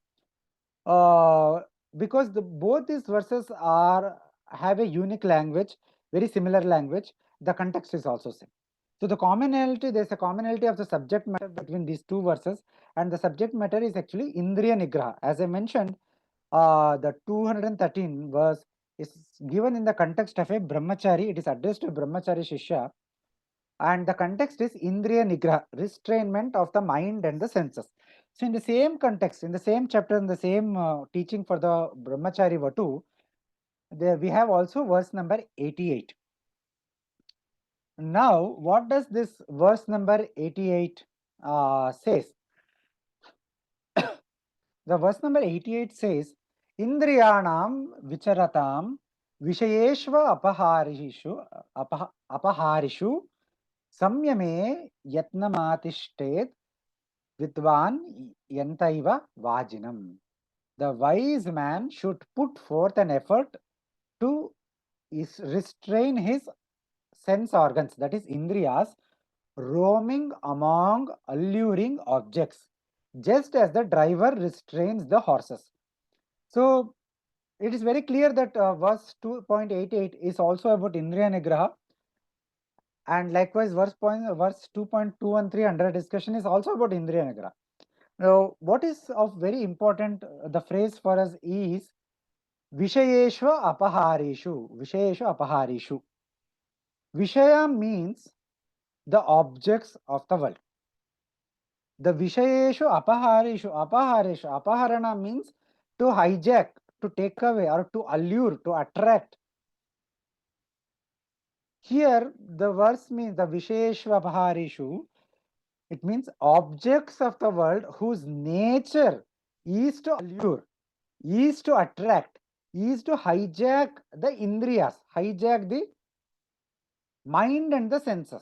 because both these verses have a unique language, very similar language. The context is also same. So there's a commonality of the subject matter between these two verses, and the subject matter is actually Indriya Nigraha. As I mentioned, the 213 verse is given in the context of a brahmachari. It is addressed to a brahmachari shishya, and the context is Indriya Nigraha, restrainment of the mind and the senses. So in the same context, in the same chapter, in the same teaching for the brahmachari Vatu, there we have also verse number 88. Now, what does this verse number 88 says? The verse number 88 says, Indriyanam vicharatam vishayeshva apaharishu samyame yatnamatishtet vidvan yantaiva vajinam. The wise man should put forth an effort to restrain his sense organs, that is indriyas, roaming among alluring objects, just as the driver restrains the horses. So it is very clear that verse 2.88 is also about Indriya Nigraha, and likewise verse 2.213 under discussion is also about Indriya Nigraha. Now, what is of very important, the phrase for us is Vishayeshva apaharishu. Vishayeshva apaharishu. Vishaya means the objects of the world. The Vishayeshu apaharishu. Apaharana means to hijack, to take away, or to allure, to attract. Here, the verse means the Vishayeshva apaharishu. It means objects of the world whose nature is to allure, is to attract, is to hijack the indriyas, hijack the mind and the senses.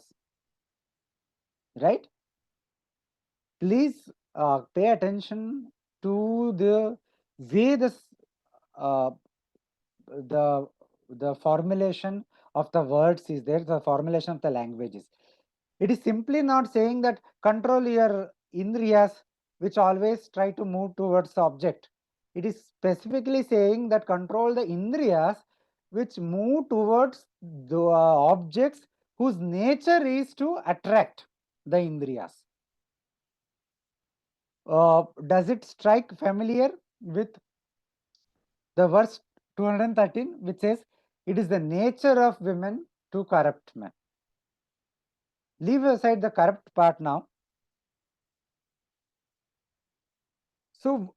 Right? Please pay attention to the way the formulation of the words is there, the formulation of the languages. It is simply not saying that control your indriyas, which always try to move towards the object. It is specifically saying that control the indriyas which move towards the objects whose nature is to attract the indriyas. Does it strike familiar with the verse 213, which says, it is the nature of women to corrupt men? Leave aside the corrupt part now. So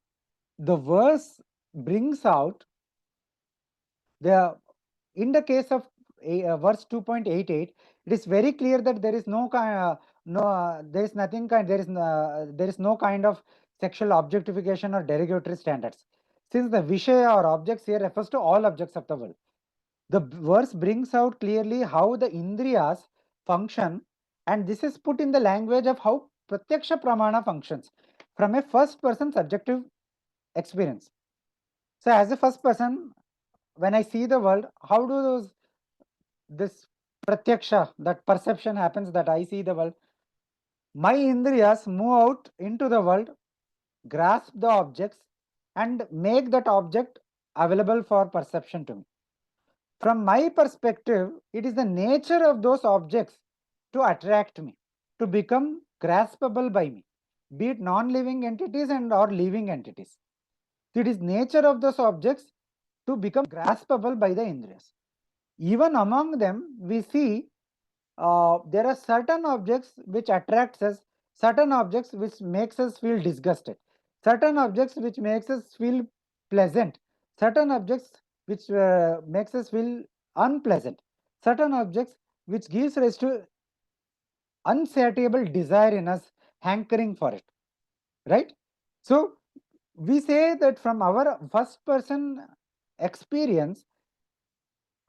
the verse brings out in the case of verse 2.88, it is very clear that there is no kind of sexual objectification or derogatory standards, since the Vishaya or objects here refers to all objects of the world. The verse brings out clearly how the Indriyas function, and this is put in the language of how Pratyaksha Pramana functions from a first person subjective experience. So as a first person, when I see the world, how do this Pratyaksha, that perception happens, that I see the world? My Indriyas move out into the world, grasp the objects, and make that object available for perception to me. From my perspective, it is the nature of those objects to attract me, to become graspable by me, be it non-living entities and or living entities. So it is nature of those objects to become graspable by the Indriyas. Even among them, we see there are certain objects which attracts us, certain objects which makes us feel disgusted, certain objects which makes us feel pleasant, certain objects which makes us feel unpleasant, certain objects which gives rise to unsatiable desire in us, hankering for it, right? So we say that from our first person experience,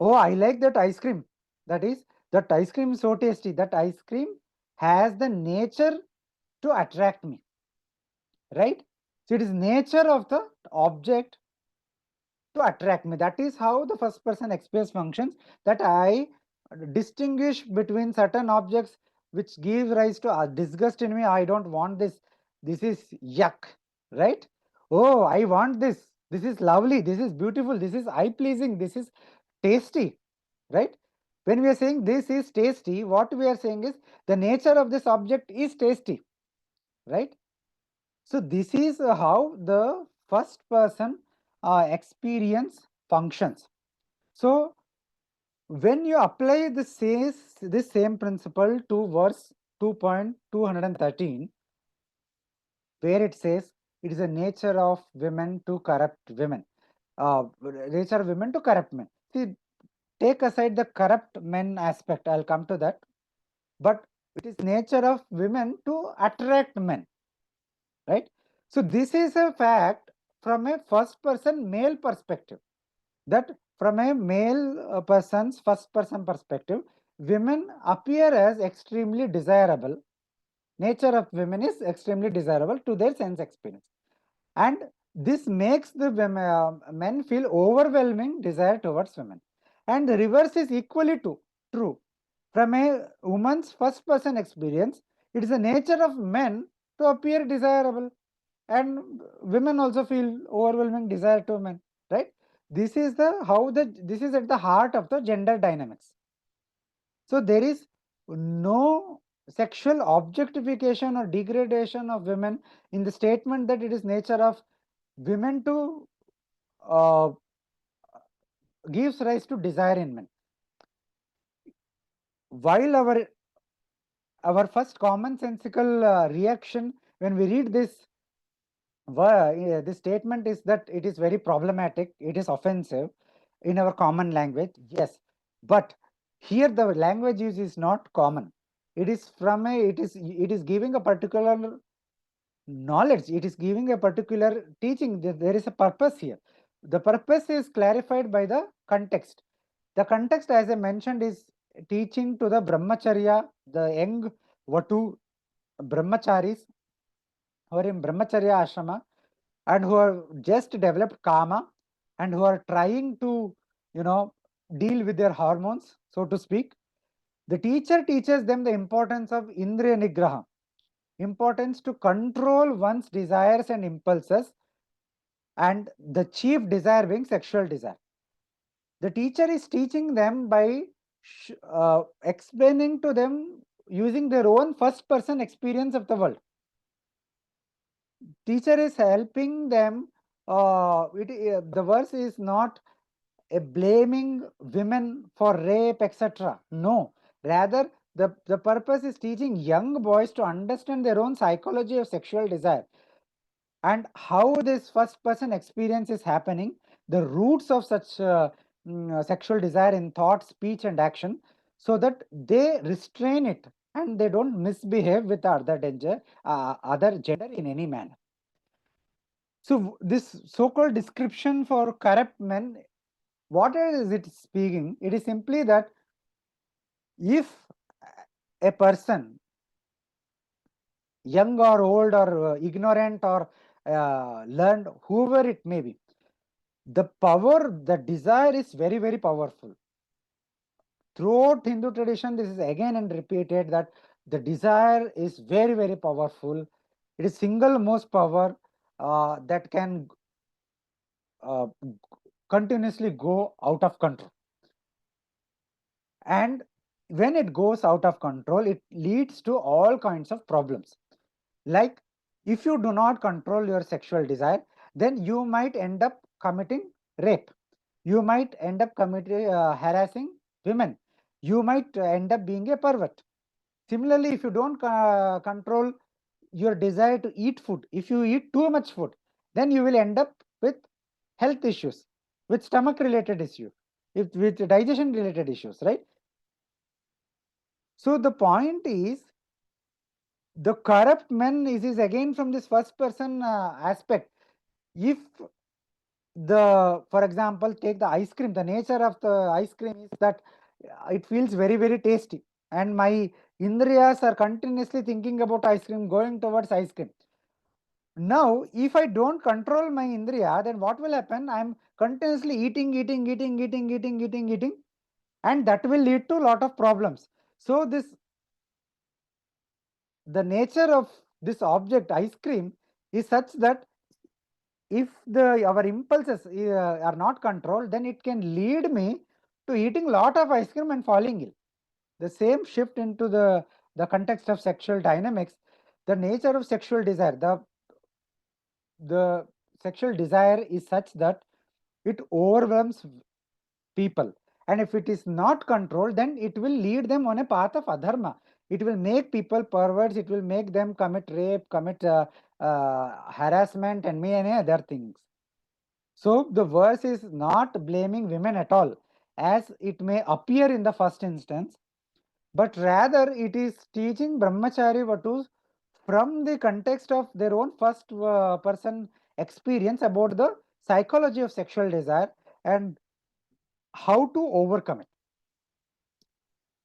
oh, I like that ice cream. That is, that ice cream is so tasty. That ice cream has the nature to attract me, right? So it is nature of the object to attract me. That is how the first person experience functions, that I distinguish between certain objects which gives rise to disgust in me. I don't want this. This is yuck, right? Oh, I want this. This is lovely. This is beautiful. This is eye pleasing. This is tasty, right? When we are saying this is tasty, what we are saying is the nature of this object is tasty, right? So this is how the first person experience functions. So when you apply this same principle to verse 2.213, where it says it is a nature of women to corrupt women, nature of women to corrupt men. See, take aside the corrupt men aspect, I'll come to that, but it is nature of women to attract men, right? So this is a fact from a first person male perspective, that from a male person's first person perspective, women appear as extremely desirable. Nature of women is extremely desirable to their sense experience, and this makes the men feel overwhelming desire towards women. And the reverse is equally true. From a woman's first person experience, it is the nature of men to appear desirable, and women also feel overwhelming desire to men, right? This is this is at the heart of the gender dynamics. So there is no sexual objectification or degradation of women in the statement that it is nature of women to uh, gives rise to desire in men. While our first commonsensical reaction when we read this statement is that it is very problematic, it is offensive in our common language, yes, but here the language use is not common. It is from a it is giving a particular knowledge, it is giving a particular teaching. There is a purpose here. The purpose is clarified by the context. The context, as I mentioned, is teaching to the brahmacharya, the young Vatu brahmacharis who are in brahmacharya ashrama and who are just developed kama and who are trying to, deal with their hormones, so to speak. The teacher teaches them the importance of indriya nigraha, importance to control one's desires and impulses, and the chief desire being sexual desire. The teacher is teaching them by explaining to them using their own first person experience of the world. Teacher is helping them. The verse is not blaming women for rape, etc. No, rather the purpose is teaching young boys to understand their own psychology of sexual desire and how this first person experience is happening, the roots of such sexual desire in thought, speech, and action, so that they restrain it and they don't misbehave with other gender in any manner. So this so-called description for corrupt men, what is it speaking? It is simply that if a person, young or old or ignorant or learned, whoever it may be, the power, the desire is very, very powerful. Throughout Hindu tradition, this is again and repeated that the desire is very, very powerful. It is single most power that can uh, continuously go out of control. And when it goes out of control, it leads to all kinds of problems. Like if you do not control your sexual desire, then you might end up committing rape. You might end up committing harassing women. You might end up being a pervert. Similarly, if you don't control your desire to eat food, if you eat too much food, then you will end up with health issues, with stomach related issues, with digestion related issues, right? So the point is, the corrupt men is again from this first person aspect. If for example, take the ice cream, the nature of the ice cream is that it feels very, very tasty, and my indriyas are continuously thinking about ice cream, going towards ice cream. Now, if I don't control my indriya, then what will happen? I am continuously eating, and that will lead to a lot of problems. So the nature of this object, ice cream, is such that if our impulses are not controlled, then it can lead me to eating lot of ice cream and falling ill. The same shift into the context of sexual dynamics, the nature of sexual desire, the sexual desire is such that it overwhelms people, and if it is not controlled, then it will lead them on a path of adharma. It will make people perverts, it will make them commit rape, commit harassment and many other things. So the verse is not blaming women at all, as it may appear in the first instance, but rather it is teaching brahmachari vatus from the context of their own first person experience about the psychology of sexual desire and how to overcome it.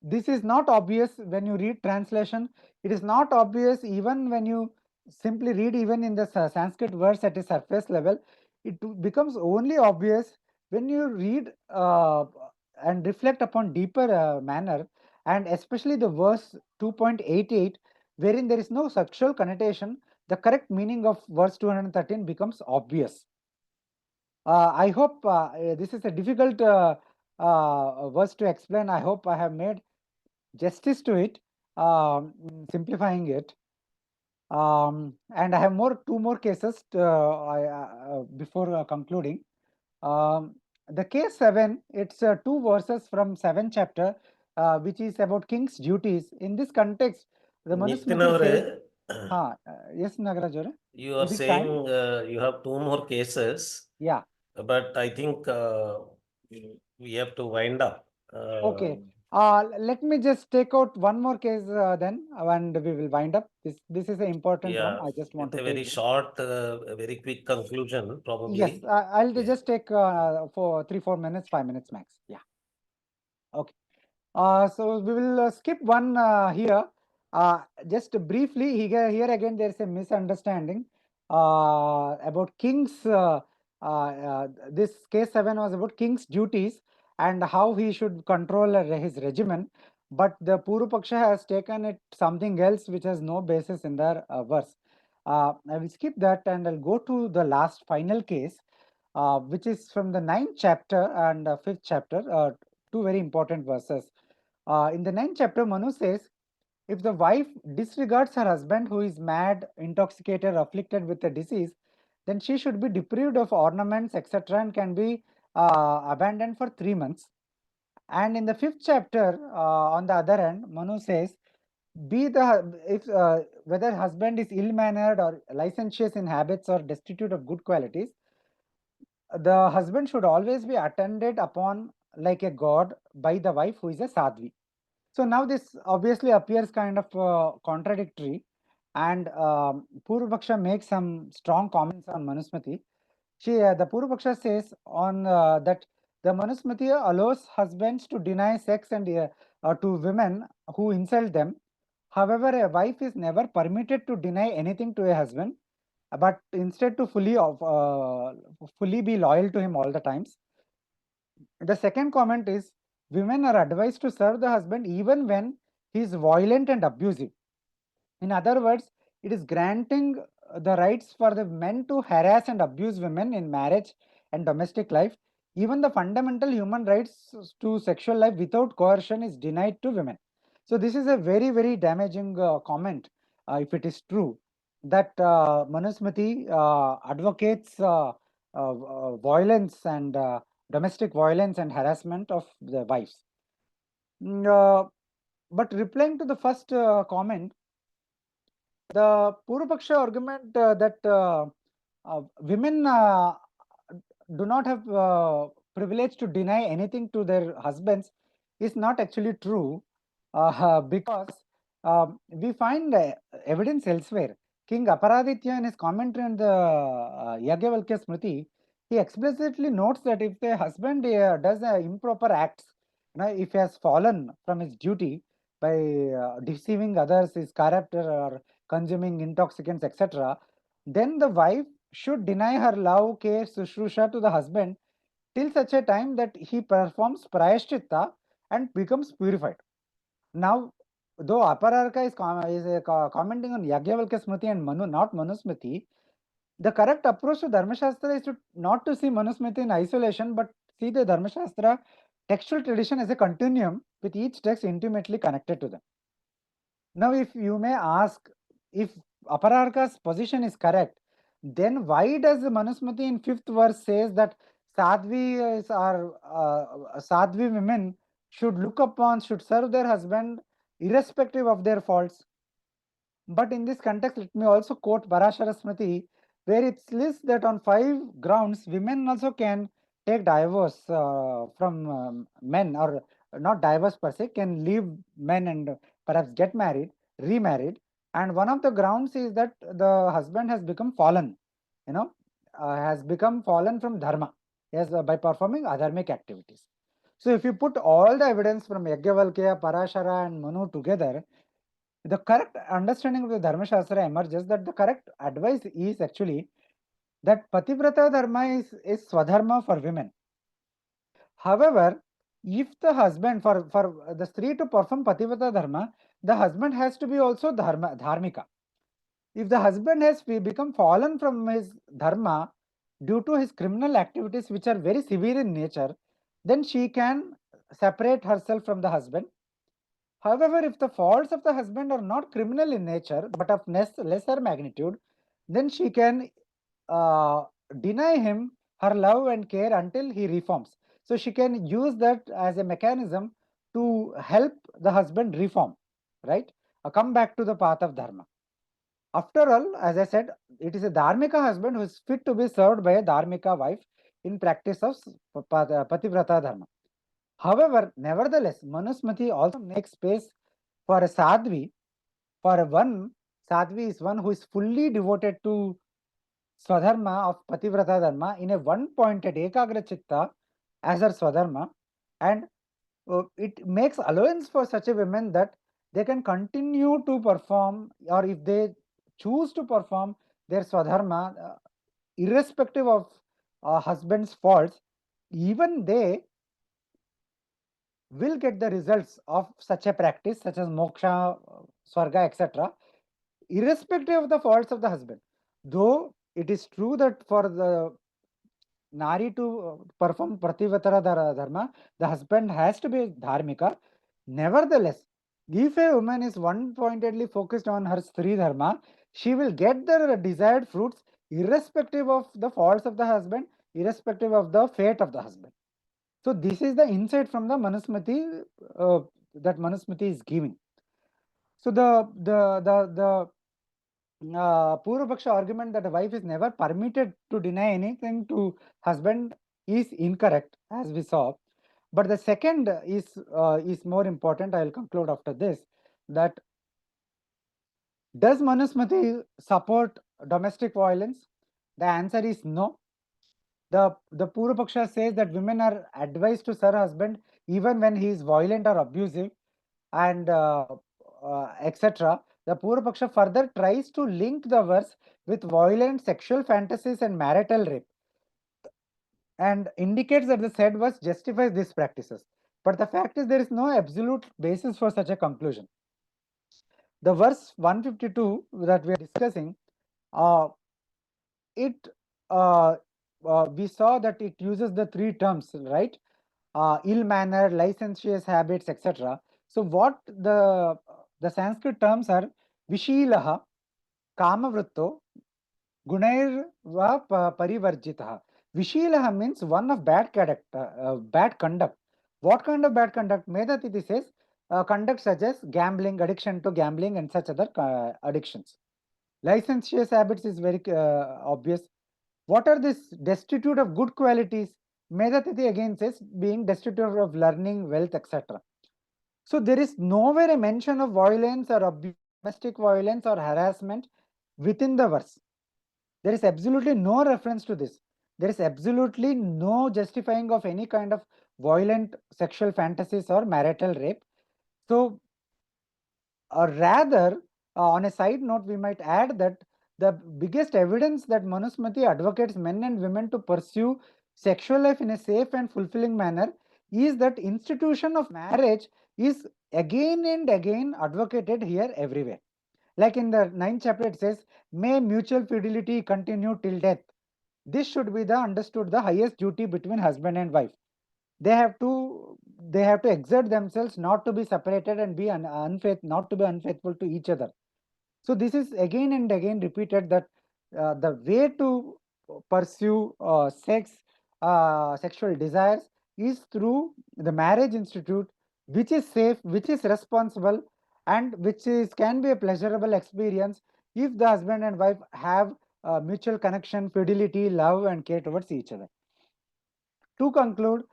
This is not obvious when you read translation. It is not obvious even when you simply read even in the Sanskrit verse at a surface level. It becomes only obvious when you read and reflect upon deeper manner, and especially the verse 2.88, wherein there is no sexual connotation. The correct meaning of verse 213 becomes obvious. I hope this is a difficult verse to explain. I hope I have made justice to it, simplifying it. And I have two more cases before concluding. The case 7, it's 2 verses from 7th chapter, which is about king's duties. In this context, the Nithin Manusmriti says, avare, yes, Nagaraj avare, you are is it time? saying you have two more cases, Yeah, but I think we have to wind up. okay. Let me just take out one more case then, and we will wind up. This is an important one. Yeah, I just want with to a very take it. short, a very quick conclusion, Yes, probably. I'll Yeah. just take for 3-4 minutes, 5 minutes max. Yeah. Okay. So we will skip one here. Just briefly, here again there is a misunderstanding about king's. This case 7 was about king's duties and how he should control his regimen, but the Puru Paksha has taken it something else which has no basis in their verse. I will skip that and I'll go to the last final case, which is from the 9th chapter and 5th chapter. Two very important verses. In the 9th chapter, Manu says, if the wife disregards her husband who is mad, intoxicated, afflicted with a disease, then she should be deprived of ornaments, etc., and can be abandoned for 3 months. And in the 5th chapter, on the other hand, Manu says, be the if whether husband is ill-mannered or licentious in habits or destitute of good qualities, the husband should always be attended upon like a god by the wife who is a sadhvi. So now this obviously appears kind of contradictory, and Purvapaksha makes some strong comments on Manusmriti. The Purvapaksha says on that the Manusmriti allows husbands to deny sex and to women who insult them. However, a wife is never permitted to deny anything to a husband, but instead to fully be loyal to him all the times. The second comment is, women are advised to serve the husband even when he is violent and abusive. In other words, it is granting the rights for the men to harass and abuse women in marriage and domestic life. Even the fundamental human rights to sexual life without coercion is denied to women. So this is a very, very damaging comment, if it is true, that Manusmriti advocates violence and domestic violence and harassment of the wives. But replying to the first comment, the Purvapaksha argument that women do not have privilege to deny anything to their husbands is not actually true, because we find evidence elsewhere. King Aparaditya, in his commentary on the Yagyavalkya Smriti, he explicitly notes that if the husband does improper acts, if he has fallen from his duty by deceiving others, his character, or consuming intoxicants, etc., then the wife should deny her love, care, sushrusha to the husband till such a time that he performs prayashchitta and becomes purified. Now, though Apararka is commenting on Yagyavalkya Smriti and not Manusmriti, the correct approach to Dharmashastra is not to see Manusmriti in isolation, but see the Dharmashastra textual tradition as a continuum with each text intimately connected to them. Now, if you may ask, if Apararka's position is correct, then why does the Manusmriti in 5th verse says that Sadhvi women should look upon, should serve their husband irrespective of their faults? But in this context, let me also quote Parashara Smriti, where it lists that on 5 grounds, women also can take divorce from men, or not divorce per se, can leave men and perhaps get married, remarried. And one of the grounds is that the husband has become fallen, has become fallen from Dharma, yes, by performing adharmic activities. So if you put all the evidence from Yajnavalkya, Parashara and Manu together, the correct understanding of the Dharma Shastra emerges that the correct advice is actually that Pativrata Dharma is Swadharma for women. However, if the husband, for the Stree to perform Pativrata Dharma, the husband has to be also Dharmika. If the husband has become fallen from his Dharma due to his criminal activities, which are very severe in nature, then she can separate herself from the husband. However, if the faults of the husband are not criminal in nature but of lesser magnitude, then she can uh, deny him her love and care until he reforms. So she can use that as a mechanism to help the husband reform, right? Come back to the path of Dharma. After all, as I said, it is a Dharmika husband who is fit to be served by a Dharmika wife in practice of Pativrata Dharma. However, nevertheless, Manusmriti also makes space for a sadhvi. For one, sadhvi is one who is fully devoted to Swadharma of Pativrata Dharma in a one-pointed Ekagra Chitta as her Swadharma, and it makes allowance for such a women that they can continue to perform, or if they choose to perform their Swadharma, irrespective of husband's faults, even they will get the results of such a practice, such as moksha, swarga, etc., irrespective of the faults of the husband. Though it is true that for the Nari to perform Prativatara Dharma, the husband has to be Dharmika. Nevertheless, if a woman is one-pointedly focused on her Stri Dharma, she will get the desired fruits irrespective of the faults of the husband, irrespective of the fate of the husband. So this is the insight from the Manusmriti that Manusmriti is giving. So the Purvapaksha argument that a wife is never permitted to deny anything to husband is incorrect, as we saw. But the second is more important. I will conclude after this. That does Manusmriti support domestic violence? The answer is no. The Purvapaksha says that women are advised to serve husband even when he is violent or abusive, and etc. The Purvapaksha further tries to link the verse with violent sexual fantasies and marital rape, and indicates that the said verse justifies these practices. But the fact is, there is no absolute basis for such a conclusion. The verse 152 that we are discussing, uh, it we saw that it uses the 3 terms, right? Ill manner, licentious habits, etc. So what the Sanskrit terms are Vishilaha, Kamavritto, Gunair va Parivarjitaha. Vishilaha means one of bad character, bad conduct. What kind of bad conduct? Medatiti says conduct such as gambling, addiction to gambling, and such other addictions. Licentious habits is very obvious. What are these destitute of good qualities? Medatiti again says being destitute of learning, wealth, etc. So there is nowhere a mention of violence or abuse, domestic violence or harassment within the verse. There is absolutely no reference to this. There is absolutely no justifying of any kind of violent sexual fantasies or marital rape. So, or rather, on a side note, we might add that the biggest evidence that Manusmriti advocates men and women to pursue sexual life in a safe and fulfilling manner is that institution of marriage is again and again advocated here everywhere. Like in the 9th chapter, it says, may mutual fidelity continue till death. This should be the understood the highest duty between husband and wife. They have to exert themselves not to be separated and be not to be unfaithful to each other. So this is again and again repeated that the way to pursue sexual desires is through the marriage institute, which is safe, which is responsible, and which is can be a pleasurable experience if the husband and wife have mutual connection, fidelity, love, and care towards each other. To conclude,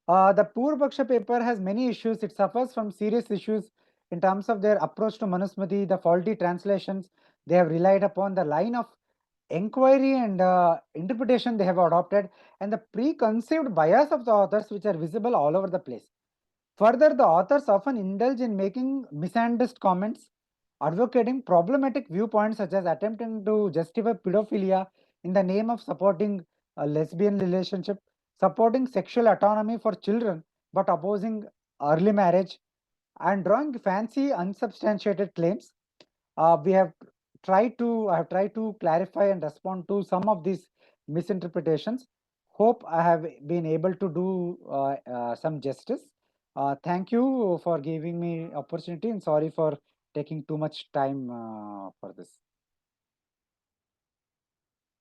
the Purvaksha paper has many issues. It suffers from serious issues in terms of their approach to Manusmriti, the faulty translations they have relied upon, the line of inquiry and interpretation they have adopted, and the preconceived bias of the authors, which are visible all over the place. Further, the authors often indulge in making misandrist comments, advocating problematic viewpoints such as attempting to justify pedophilia in the name of supporting a lesbian relationship, supporting sexual autonomy for children but opposing early marriage, and drawing fancy unsubstantiated claims. We have I have tried to clarify and respond to some of these misinterpretations. Hope I have been able to do some justice. Thank you for giving me opportunity, and sorry for taking too much time for this.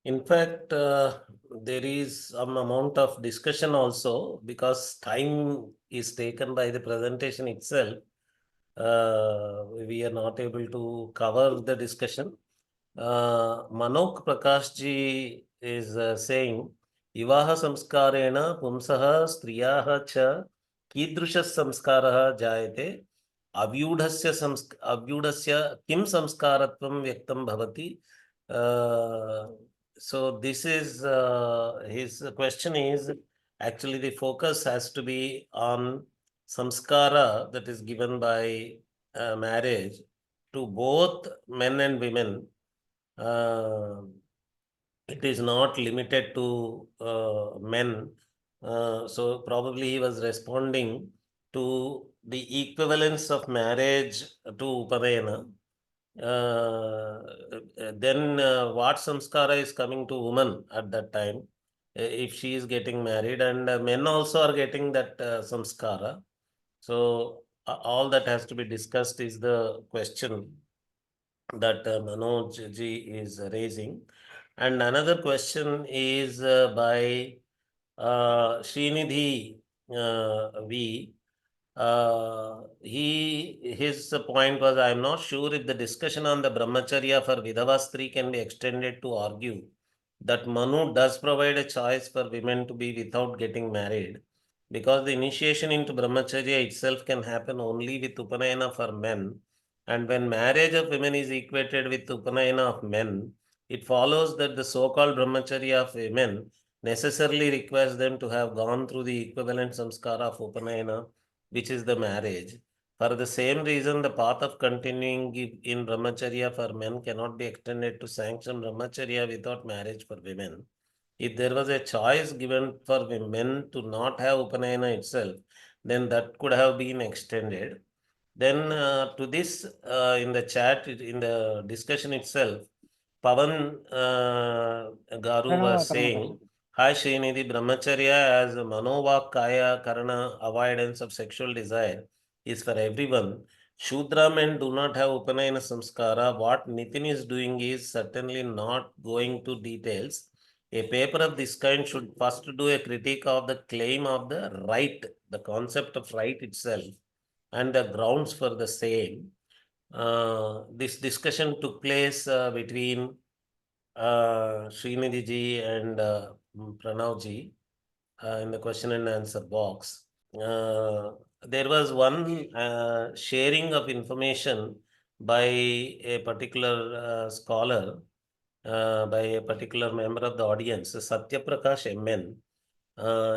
In fact, there is some amount of discussion also because time is taken by the presentation itself. We are not able to cover the discussion. Manok Prakash ji is saying, Ivaha samskarena pumsaha striyaha cha kidrushas samskaraha jayate avyudhasya kim samskaratvam vyaktam bhavati. So this is his question is actually the focus has to be on samskara that is given by marriage to both men and women. It is not limited to men. So probably he was responding to the equivalence of marriage to Upanayana. Then what samskara is coming to woman at that time if she is getting married, and men also are getting that samskara. So all that has to be discussed is the question that Manoj ji is raising. And another question is by Srinidhi V. His point was, I am not sure if the discussion on the brahmacharya for Vidhava Stree can be extended to argue that Manu does provide a choice for women to be without getting married, because the initiation into brahmacharya itself can happen only with upanayana for men, and when marriage of women is equated with upanayana of men, it follows that the so-called brahmacharya of women necessarily requires them to have gone through the equivalent samskara of upanayana, which is the marriage. For the same reason, the path of continuing in brahmacharya for men cannot be extended to sanction brahmacharya without marriage for women. If there was a choice given for men to not have Upanayana itself, then that could have been extended. Then to this, in the chat, in the discussion itself, Pavan Garu was saying, Hi Srinidhi, Brahmacharya as Manovak Kaya Karana avoidance of sexual desire is for everyone. Shudra men do not have Upanayana Samskara. What Nithin is doing is certainly not going to details. A paper of this kind should first do a critique of the claim of the right, the concept of right itself, and the grounds for the same. This discussion took place between Srinidhi ji and Pranav ji in the question and answer box. There was one sharing of information by a particular scholar, by a particular member of the audience, Satya Prakash MN.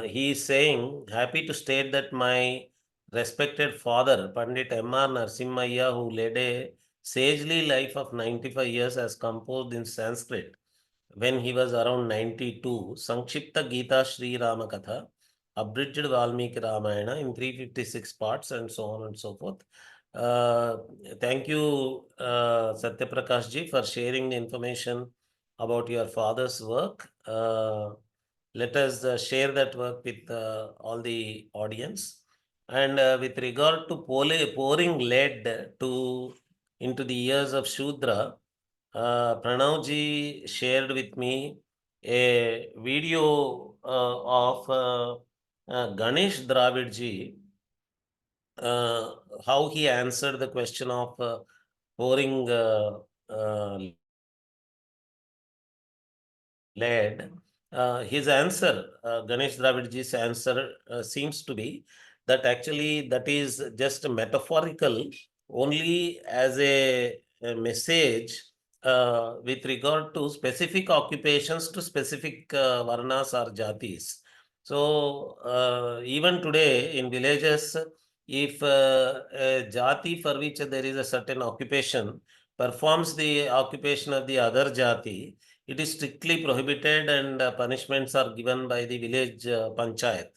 He is saying, happy to state that my respected father, Pandit M.R. Narsimhaya, who led a sagely life of 95 years as composed in Sanskrit when he was around 92, Sankshipta Gita Shri Rama Katha, abridged Valmiki Ramayana in 356 parts, and so on and so forth. Thank you, Satyaprakash ji, for sharing the information about your father's work. Let us share that work with all the audience. And with regard to pouring lead into the ears of Shudra, Pranavji shared with me a video of Ganesh Dravidji, how he answered the question of pouring lead. His answer, Ganesh Dravidji's answer, seems to be that actually that is just metaphorical, only as a message with regard to specific occupations to specific varnas or jatis. So even today in villages, if a jati for which there is a certain occupation performs the occupation of the other jati, it is strictly prohibited, and punishments are given by the village panchayat.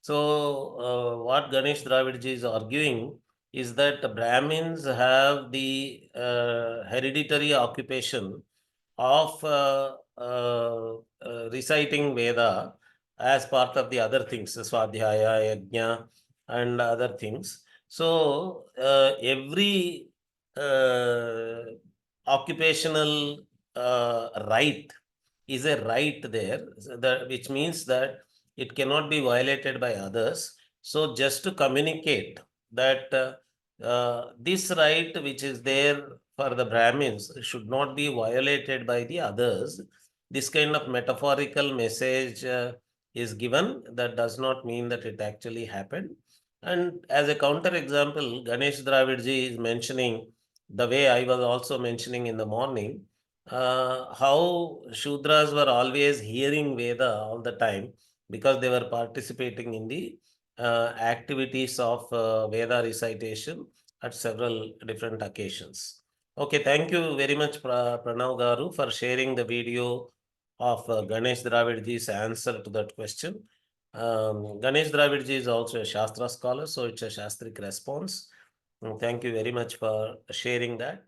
So what Ganesh Dravidji is arguing is that Brahmins have the hereditary occupation of reciting Veda as part of the other things, Swadhyaya, Yajna, and other things. So every occupational right is a right there, which means that it cannot be violated by others. So just to communicate that this right which is there for the Brahmins should not be violated by the others, this kind of metaphorical message is given. That does not mean that it actually happened. And as a counter example, Ganesh Dravidji is mentioning the way I was also mentioning in the morning, how Shudras were always hearing Veda all the time because they were participating in the activities of Veda recitation at several different occasions. Okay, thank you very much, Pranav Garu, for sharing the video of Ganesh Dravidji's answer to that question. Ganesh Dravidji is also a Shastra scholar, so it's a Shastric response. Thank you very much for sharing that.